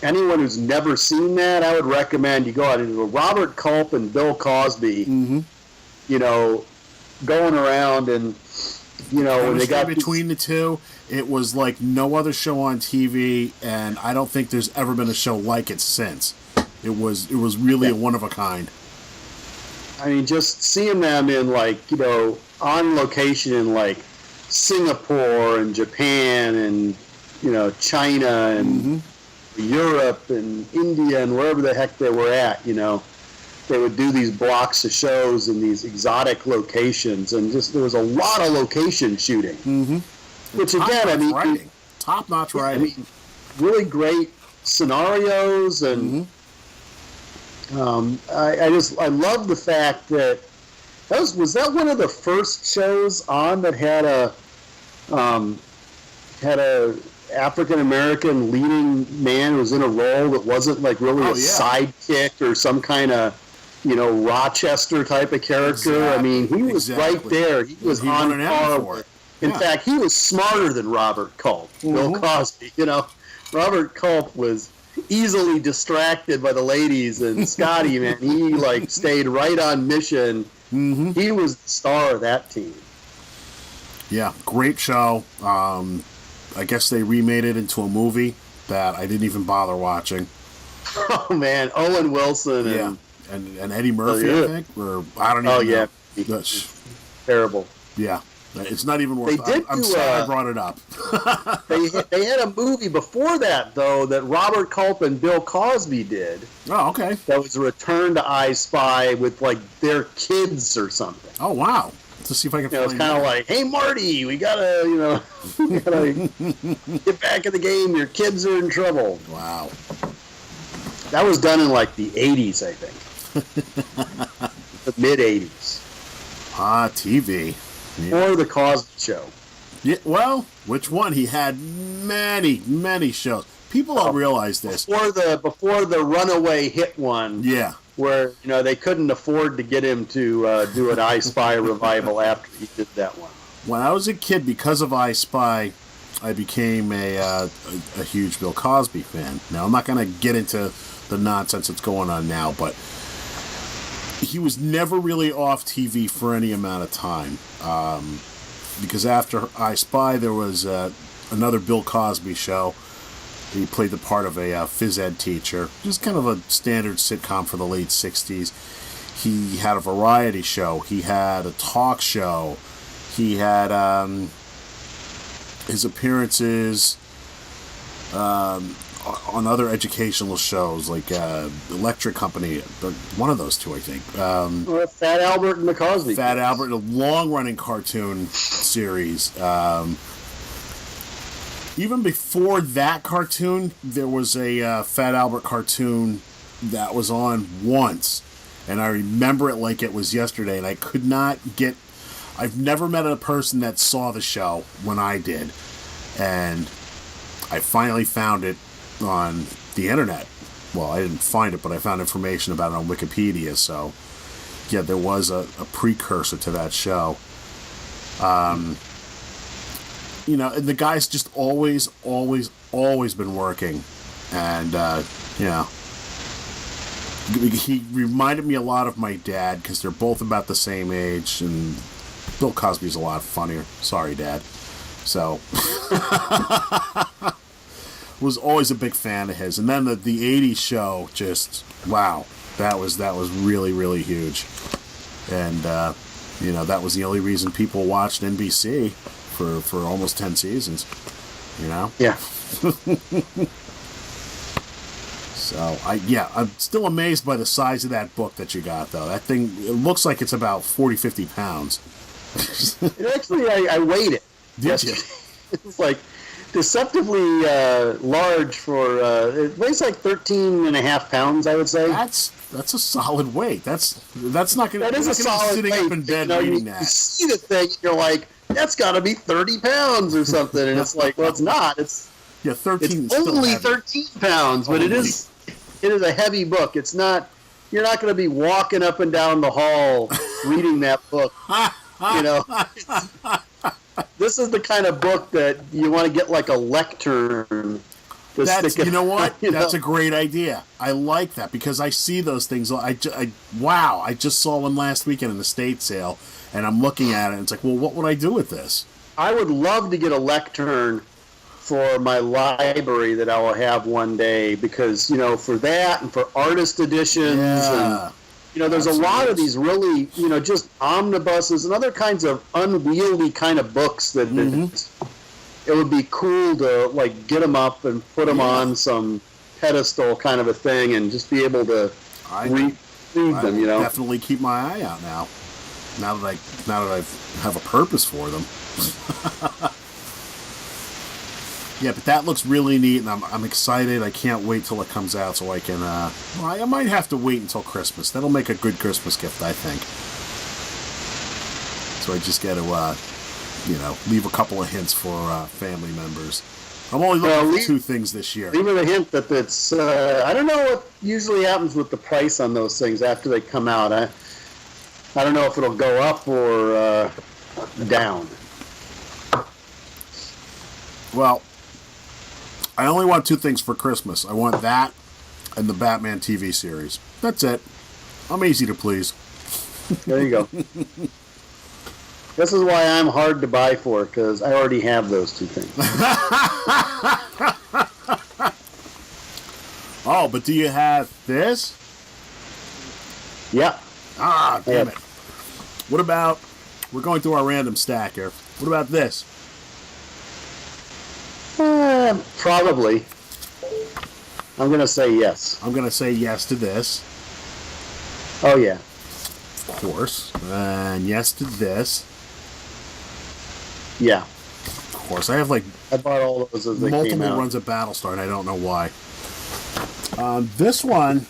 anyone who's never seen that, I would recommend you go out into Robert Culp and Bill Cosby, going around and, when they got between the two, it was like no other show on TV, and I don't think there's ever been a show like it since. It was really a one of a kind. I mean, just seeing them in on location in Singapore and Japan and China and Europe and India and wherever the heck they were at, they would do these blocks of shows in these exotic locations, and there was a lot of location shooting. Which again, top-notch writing. I mean, really great scenarios, and I love the fact that was that one of the first shows on that had a African American leading man who was in a role that wasn't like really a sidekick or some kind of Rochester type of character. Exactly. I mean, he was right there. He was on par with. In fact, he was smarter than Robert Culp, Bill Cosby. Robert Culp was easily distracted by the ladies, and Scotty, man, he stayed right on mission. He was the star of that team. Yeah, great show. I guess they remade it into a movie that I didn't even bother watching. Oh man, Owen Wilson and Eddie Murphy, I think, or I don't even know. Yeah, terrible. Yeah, it's not even worth. I'm sorry I brought it up. they had a movie before that though that Robert Culp and Bill Cosby did. Oh, okay. That was a Return to I Spy with their kids or something. Oh wow. To see if I can find it's kind of like, hey Marty, we gotta get back in the game. Your kids are in trouble. Wow. That was done in the 80s, I think. The mid 80s. TV. Yeah. Or the Cosby Show. Yeah. Well, which one? He had many shows. People don't realize this. Before the Runaway hit one. Yeah. Where they couldn't afford to get him to do an I Spy revival after he did that one. When I was a kid, because of I Spy, I became a huge Bill Cosby fan. Now, I'm not going to get into the nonsense that's going on now, but he was never really off TV for any amount of time. Because after I Spy, there was another Bill Cosby show. He played the part of a phys ed teacher. Just kind of a standard sitcom for the late 60s. He had a variety show. He had a talk show. He had his appearances on other educational shows like Electric Company, one of those two, I think. Fat Albert and the Cosby. Fat Albert, a long-running cartoon series. Even before that cartoon, there was a Fat Albert cartoon that was on once, and I remember it like it was yesterday, and I could not get... I've never met a person that saw the show when I did, and I finally found it on the internet. Well, I didn't find it, but I found information about it on Wikipedia, so yeah, there was a precursor to that show. You know, and the guy's just always been working, and you know, he reminded me a lot of my dad because they're both about the same age, and Bill Cosby's a lot funnier. Sorry, Dad. So, was always a big fan of his. And then the 80s show, just, wow, that was really, really huge. And, you know, that was the only reason people watched NBC for almost 10 seasons, you know? Yeah. So, I'm still amazed by the size of that book that you got, though. That thing, it looks like it's about 40, 50 pounds. Actually, I weighed it. Did you? It's like deceptively large for it weighs like 13 and a half pounds, I would say. That's a solid weight. That's not gonna. That is a solid sitting weight. up in bed you know, reading you that. see the thing, you're like, that's got to be 30 pounds or something, and it's like, well, it's not. It's 13. It's is still only heavy. 13 pounds, but it is a heavy book. It's not. You're not going to be walking up and down the hall reading that book. You know, this is the kind of book that you want to get like a lectern. You know what? That's a great idea. I like that because I see those things. I just saw one last weekend in the estate sale, and I'm looking at it, and it's like, well, what would I do with this? I would love to get a lectern for my library that I will have one day because, you know, for that and for artist editions and, you know, there's a lot of these really, you know, just omnibuses and other kinds of unwieldy kind of books that it would be cool to, like, get them up and put them on some pedestal kind of a thing and just be able to read them, you know. Definitely keep my eye out now. Now that I have a purpose for them. Yeah, but that looks really neat, and I'm excited. I can't wait till it comes out so I can, I might have to wait until Christmas. That'll make a good Christmas gift, I think. So I just got to, you know, leave a couple of hints for family members. I'm only looking for two things this year. Leave it a hint that it's, I don't know what usually happens with the price on those things after they come out. I don't know if it'll go up or down. Well, I only want two things for Christmas. I want that and the Batman TV series. That's it. I'm easy to please. There you go. This is why I'm hard to buy for, because I already have those two things. Oh, but do you have this? Yeah. Ah, damn it. What about, we're going through our random stack here. What about this? Probably. I'm going to say yes. I'm going to say yes to this. Oh, yeah. Of course. And yes to this. Yeah. Of course. I have like I bought all those as they came multiple out. runs of Battlestar, and I don't know why. This one...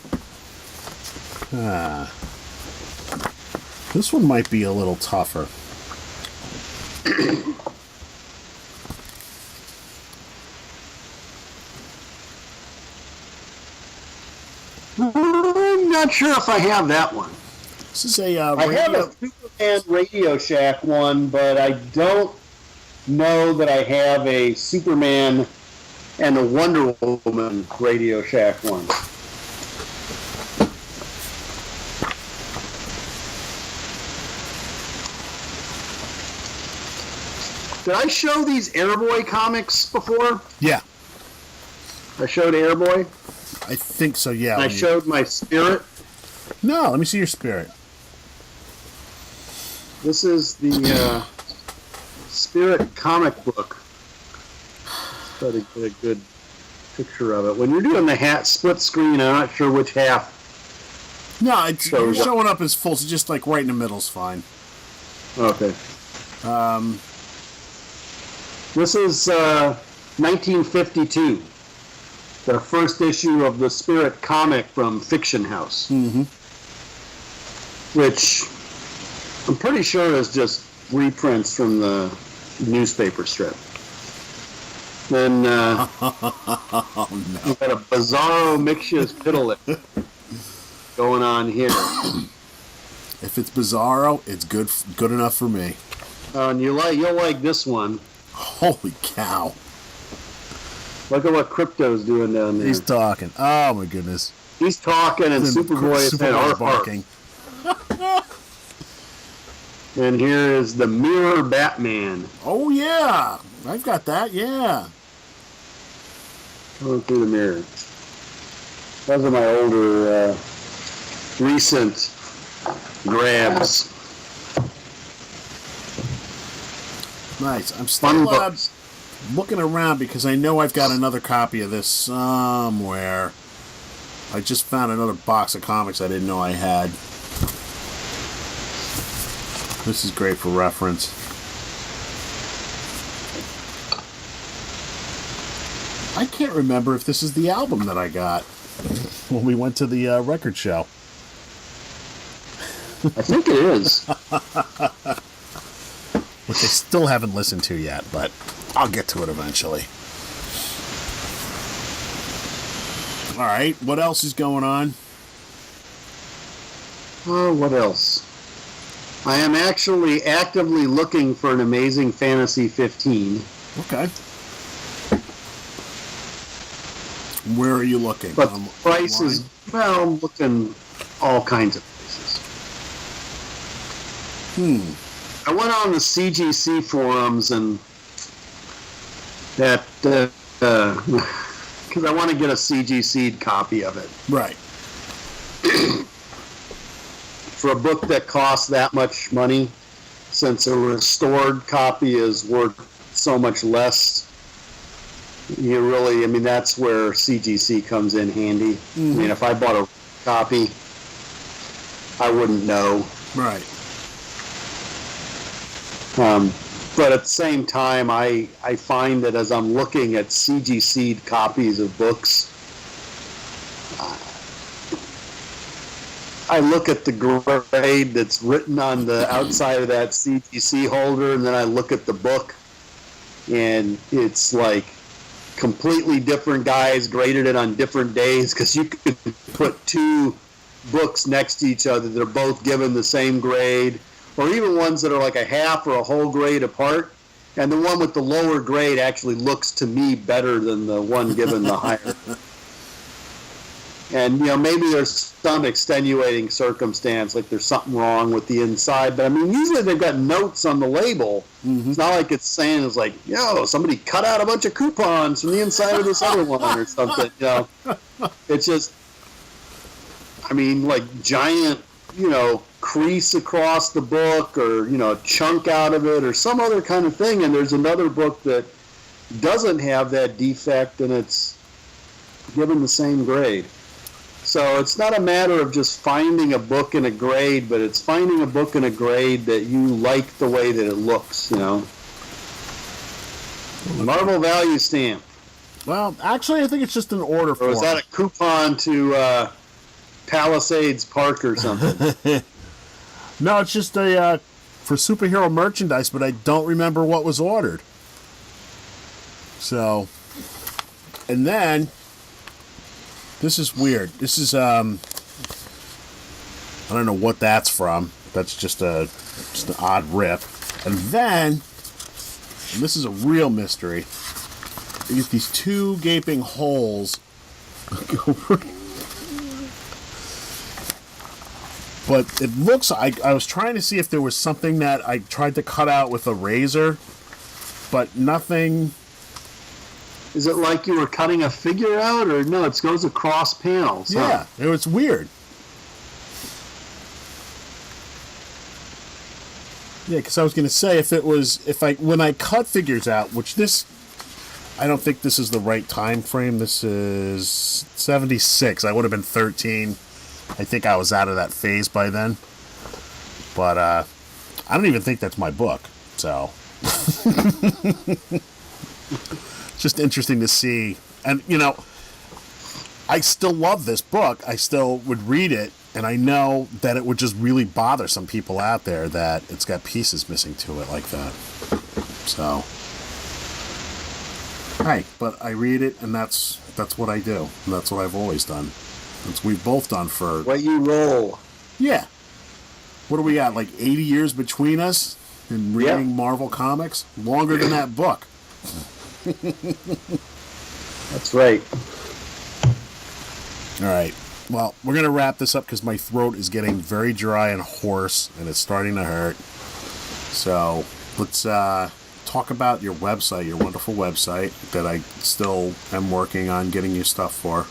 this one might be a little tougher. I'm not sure if I have that one. This is a I have a Superman Radio Shack one, but I don't know that I have a Superman and a Wonder Woman Radio Shack one. Did I show these Airboy comics before? Yeah, I showed Airboy. I think so. Yeah. And I showed my Spirit. No, let me see your Spirit. This is the Spirit comic book. Try to get a good picture of it. When you're doing the hat split screen, I'm not sure which half. No, it's showing up as full, so just like right in the middle is fine. Okay. This is 1952. The first issue of the Spirit comic from Fiction House. Mm-hmm. Which I'm pretty sure is just reprints from the newspaper strip. Then Oh, no. you got a Bizarro Mixtious Piddle going on here. If it's Bizarro, it's good enough for me. And you'll like this one. Holy cow. Look at what Crypto's doing down there. He's talking. Oh, my goodness. He's talking, and Superboy is saying, Superboy "Arf, barking. arf." And here is the Mirror Batman. Oh, yeah. I've got that, yeah. Going through the mirror. Those are my older, recent grabs. Nice. I'm Fun still books. looking around because I know I've got another copy of this somewhere. I just found another box of comics I didn't know I had. This is great for reference. I can't remember if this is the album that I got when we went to the record show. I think it is. Which I still haven't listened to yet, but I'll get to it eventually. Alright, what else is going on? Oh, what else? I am actually actively looking for an Amazing Fantasy 15. Okay. Where are you looking? But the price online? is, well, I'm looking all kinds of places. I went on the CGC forums and that, because I want to get a CGC'd copy of it. Right. For a book that costs that much money, since a restored copy is worth so much less, you really, I mean, that's where CGC comes in handy. I mean, if I bought a copy, I wouldn't know. Right. But at the same time, I find that as I'm looking at CGC'd copies of books, I look at the grade that's written on the outside of that CGC holder, and then I look at the book, and it's like completely different guys graded it on different days, because you could put two books next to each other that are both given the same grade, or even ones that are like a half or a whole grade apart, and the one with the lower grade actually looks to me better than the one given the higher. And, you know, maybe there's some extenuating circumstance, like there's something wrong with the inside, but I mean, usually they've got notes on the label. It's not like it's saying, it's like, yo, somebody cut out a bunch of coupons from the inside of this other one or something, you know. It's just, I mean, like giant, you know, crease across the book, or, you know, a chunk out of it, or some other kind of thing. And there's another book that doesn't have that defect, and it's given the same grade. So it's not a matter of just finding a book in a grade, but it's finding a book in a grade that you like the way that it looks, you know. Marvel value stamp. Well, actually, I think it's just an order Or form. is that a coupon to Palisades Park or something? No, it's just a for superhero merchandise, but I don't remember what was ordered. So, and then this is weird. This is I don't know what that's from. That's just an odd rip. And then and this is a real mystery. You get these two gaping holes. But it looks, I was trying to see if there was something that I tried to cut out with a razor, but nothing. Is it like you were cutting a figure out, or no, it goes across panels? Yeah, huh? it's weird. Yeah, because I was going to say when I cut figures out, which this, I don't think this is the right time frame. This is 76. I would have been 13. I think I was out of that phase by then. But I don't even think that's my book. So it's just interesting to see. And, I still love this book. I still would read it. And I know that it would just really bother some people out there that it's got pieces missing to it like that. So, right. But I read it, and that's what I do. And that's what I've always done. That's what we've both done for... What you roll. Yeah. What do we got, like 80 years between us in reading Marvel Comics? Longer than that book. That's right. All right. Well, we're going to wrap this up because my throat is getting very dry and hoarse, and it's starting to hurt. So let's talk about your website, your wonderful website that I still am working on getting you stuff for.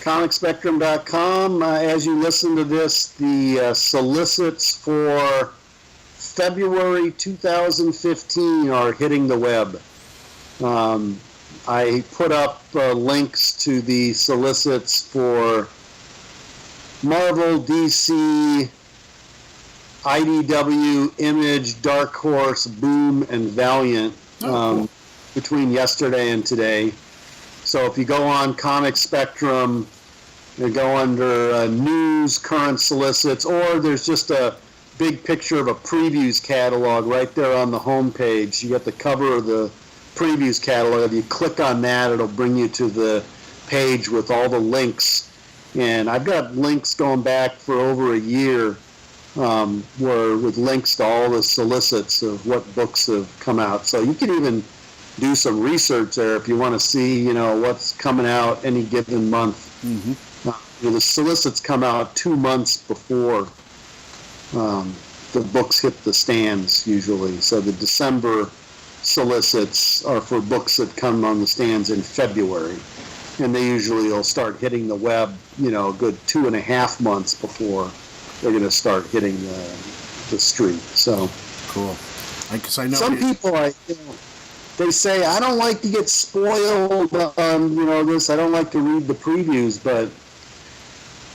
ComicSpectrum.com. As you listen to this, the solicits for February 2015 are hitting the web. I put up links to the solicits for Marvel, DC, IDW, Image, Dark Horse, Boom, and Valiant between yesterday and today. So if you go on Comic Spectrum, you go under News, Current Solicits, or there's just a big picture of a previews catalog right there on the home page. You get the cover of the previews catalog. If you click on that, it'll bring you to the page with all the links. And I've got links going back for over a year with links to all the solicits of what books have come out. So you can even do some research there if you want to see, what's coming out any given month. Mm-hmm. The solicits come out 2 months before the books hit the stands usually. So the December solicits are for books that come on the stands in February. And they usually will start hitting the web, a good 2.5 months before they're going to start hitting the street. So cool. Because I know some people, they say, I don't like to get spoiled on, this. I don't like to read the previews, but,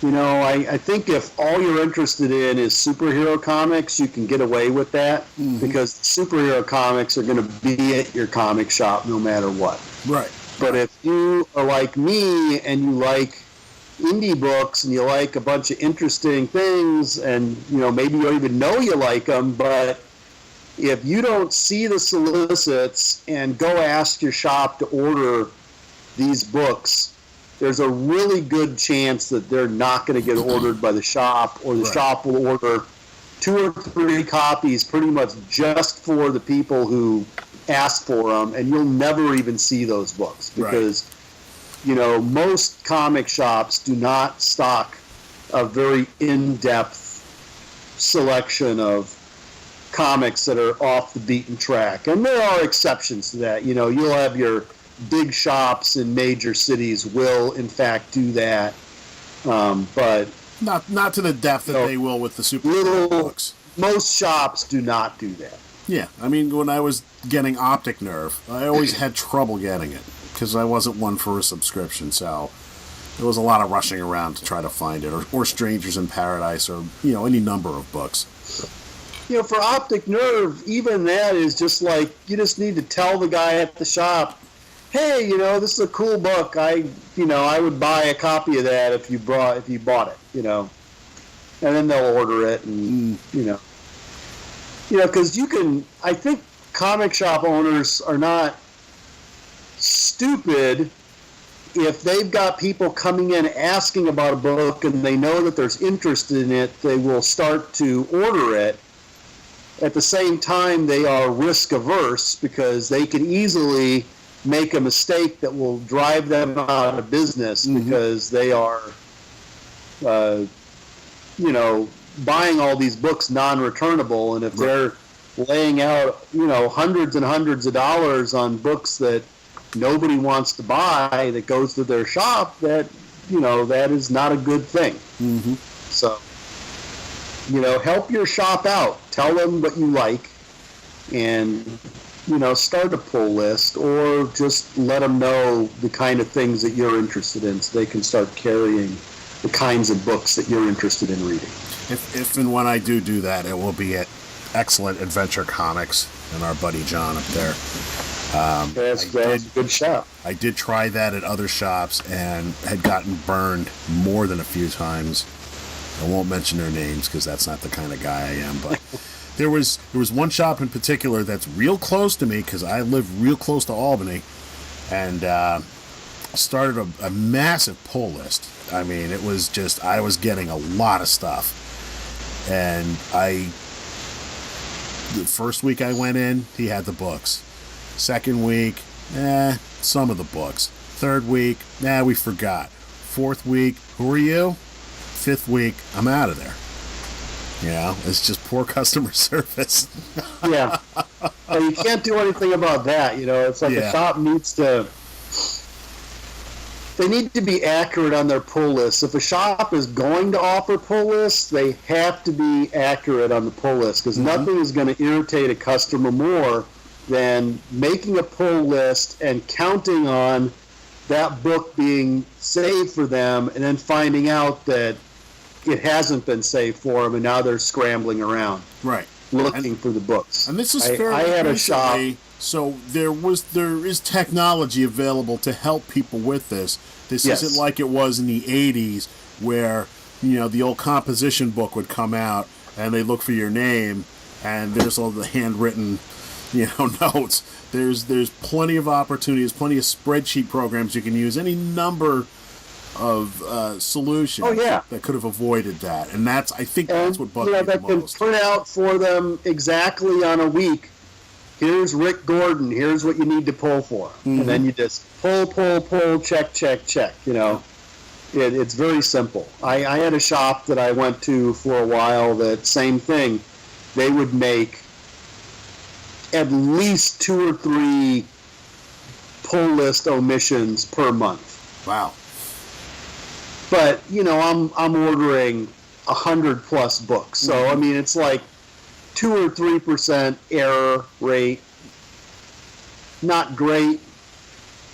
I think if all you're interested in is superhero comics, you can get away with that because superhero comics are going to be at your comic shop no matter what. Right. But if you are like me and you like indie books and you like a bunch of interesting things and, maybe you don't even know you like them, but if you don't see the solicits and go ask your shop to order these books, there's a really good chance that they're not going to get ordered by the shop, or the shop will order 2 or 3 copies pretty much just for the people who ask for them, and you'll never even see those books because, most comic shops do not stock a very in-depth selection of comics that are off the beaten track. And there are exceptions to that. You'll have your big shops in major cities will, in fact, do that. But not to the depth that they will with the superhero books. Most shops do not do that. Yeah, I mean, when I was getting Optic Nerve, I always had trouble getting it because I wasn't one for a subscription, so there was a lot of rushing around to try to find it, or Strangers in Paradise, or, any number of books. For Optic Nerve, even that is just like, you just need to tell the guy at the shop, hey, this is a cool book. I would buy a copy of that if you bought it, and then they'll order it, and because I think comic shop owners are not stupid. If they've got people coming in asking about a book and they know that there's interest in it, they will start to order it. at the same time, they are risk averse because they can easily make a mistake that will drive them out of business because they are, buying all these books non-returnable. And if they're laying out, hundreds and hundreds of dollars on books that nobody wants to buy that goes to their shop, that is not a good thing. So, help your shop out. Tell them what you like, and start a pull list, or just let them know the kind of things that you're interested in, so they can start carrying the kinds of books that you're interested in reading. If and when I do that, it will be at Excellent Adventure Comics and our buddy John up there. That's a good shop. I did try that at other shops and had gotten burned more than a few times. I won't mention their names because that's not the kind of guy I am, but there was one shop in particular that's real close to me because I live real close to Albany, and started a massive pull list. I mean, it was just, I was getting a lot of stuff. And the first week I went in, he had the books. Second week, some of the books. Third week, we forgot. Fourth week, who are you? Fifth week, I'm out of there. It's just poor customer service. Yeah. Well, you can't do anything about that. It's like the shop needs to... They need to be accurate on their pull lists. If a shop is going to offer pull lists, they have to be accurate on the pull list, because nothing is going to irritate a customer more than making a pull list and counting on that book being saved for them, and then finding out that it hasn't been saved for them, and now they're scrambling around, looking for the books. And this is fairly I had a shop. So there is technology available to help people with this. This isn't like it was in the 80s where, the old composition book would come out and they look for your name and there's all the handwritten, notes. There's plenty of opportunities, plenty of spreadsheet programs you can use, any number of solutions that could have avoided that. And I think that's what bugged me the most. That can print out for them exactly on a week. Here's Rick Gordon. Here's what you need to pull for. And then you just pull, check. It's very simple. I had a shop that I went to for a while that same thing. They would make at least 2 or 3 pull list omissions per month. Wow. But, I'm ordering 100+ books. So, I mean, it's like 2 or 3% error rate. Not great,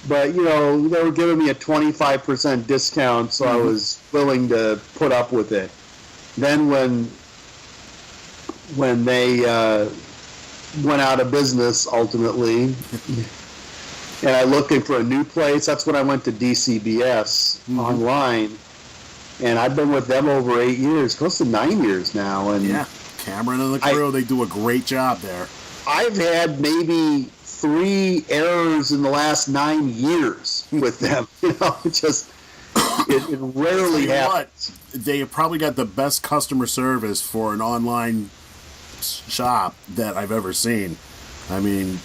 but they were giving me a 25% discount, so I was willing to put up with it. Then when they went out of business ultimately, and I looking for a new place, that's when I went to DCBS online, and I've been with them over 8 years, close to 9 years now, and Cameron and the crew, they do a great job there. I've had maybe 3 errors in the last 9 years with them. It rarely happens. They have probably got the best customer service for an online shop that I've ever seen. I mean,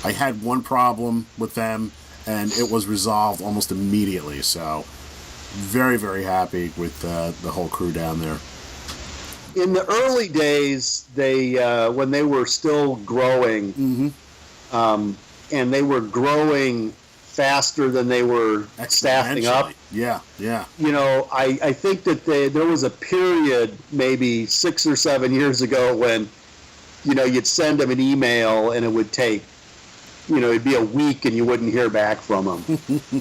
I had one problem with them, and it was resolved almost immediately. So, very, very happy with the whole crew down there. In the early days, they when they were still growing, and they were growing faster than they were staffing up. Yeah. I think that there was a period maybe 6 or 7 years ago when, you'd send them an email and it would take, it'd be a week and you wouldn't hear back from them.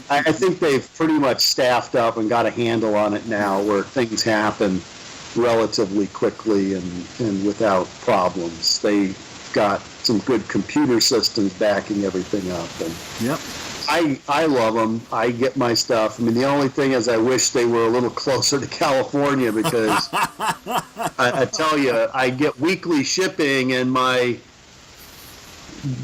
I think they've pretty much staffed up and got a handle on it now, where things happen relatively quickly and without problems. They got some good computer systems backing everything up. And I love them. I get my stuff. I mean, the only thing is I wish they were a little closer to California, because I tell you, I get weekly shipping, and my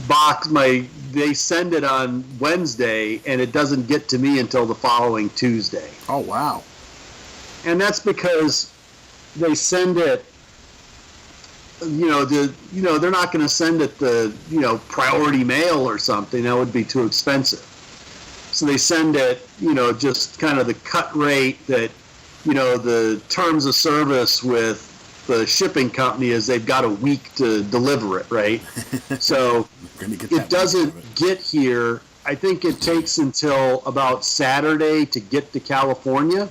box, they send it on Wednesday, and it doesn't get to me until the following Tuesday. Oh, wow. And that's because they send it they're not going to send it the priority mail or something. That would be too expensive. So they send it, just kind of the cut rate that, the terms of service with the shipping company is they've got a week to deliver it, right? So it doesn't get here. I think it takes until about Saturday to get to California,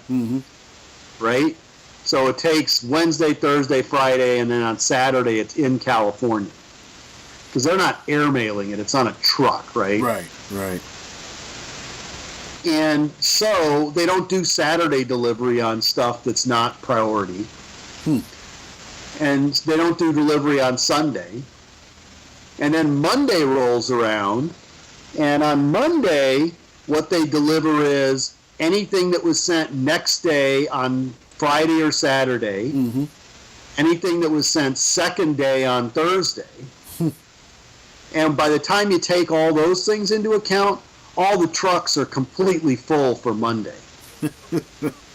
right? So it takes Wednesday, Thursday, Friday, and then on Saturday it's in California. Because they're not air mailing it, it's on a truck, right? Right. And so they don't do Saturday delivery on stuff that's not priority. And they don't do delivery on Sunday. And then Monday rolls around, and on Monday, what they deliver is anything that was sent next day on Friday or Saturday, anything that was sent second day on Thursday. And by the time you take all those things into account, all the trucks are completely full for Monday.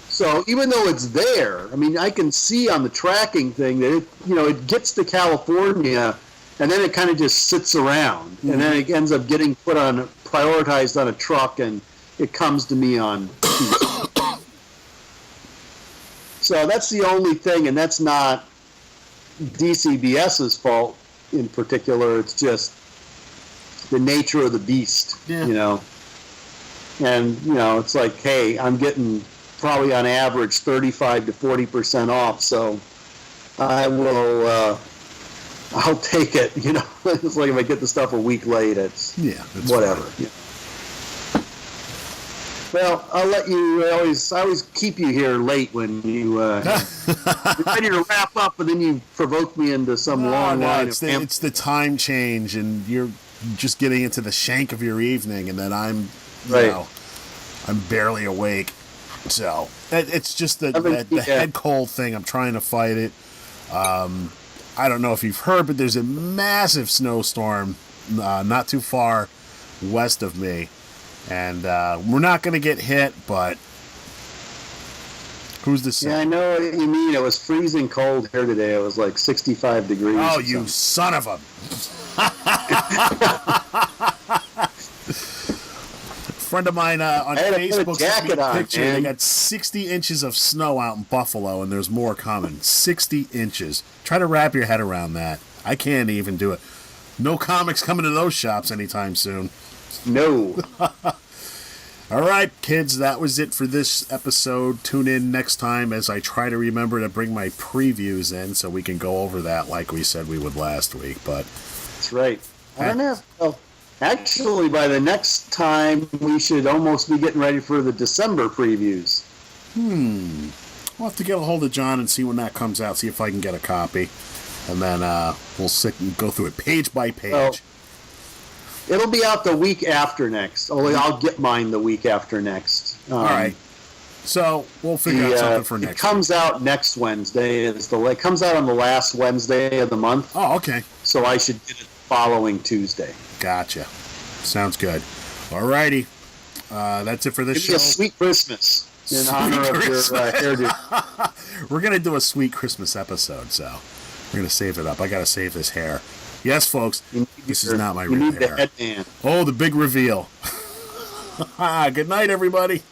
So even though it's there, I mean, I can see on the tracking thing that it gets to California, and then it kind of just sits around, and then it ends up getting prioritized on a truck, and it comes to me on Tuesday. So that's the only thing, and that's not DCBS's fault in particular. It's just the nature of the beast, And, it's like, hey, I'm getting probably on average 35 to 40% off, so I'll take it, It's like if I get the stuff a week late, it's whatever. Yeah. Well, I'll let you. I always keep you here late when you're ready to wrap up, and then you provoke me into some long line. It's the time change, and you're just getting into the shank of your evening, and then I'm barely awake. So it's just the head cold thing. I'm trying to fight it. I don't know if you've heard, but there's a massive snowstorm not too far west of me. And we're not going to get hit, but who's to say? Yeah, I know what you mean. It was freezing cold here today. It was like 65 degrees. Oh, you son of a... friend of mine on Facebook sent me a picture. They got 60 inches of snow out in Buffalo, and there's more coming. 60 inches. Try to wrap your head around that. I can't even do it. No comics coming to those shops anytime soon. No. All right, kids, that was it for this episode. Tune in next time as I try to remember to bring my previews in so we can go over that like we said we would last week. But that's right. I don't know. Well, actually, by the next time, we should almost be getting ready for the December previews. We'll have to get a hold of John and see when that comes out, see if I can get a copy. And then we'll sit and go through it page by page. Well, it'll be out the week after next. Only I'll get mine the week after next. All right. So we'll figure out something for next week. It comes out next Wednesday. It comes out on the last Wednesday of the month. Oh, okay. So I should get it following Tuesday. Gotcha. Sounds good. All righty. That's it for this show. A sweet Christmas in honor of your hairdo. We're going to do a sweet Christmas episode, so we're going to save it up. I got to save this hair. Yes, folks, this is not my real hair. The headband. Oh, the big reveal. Good night, everybody.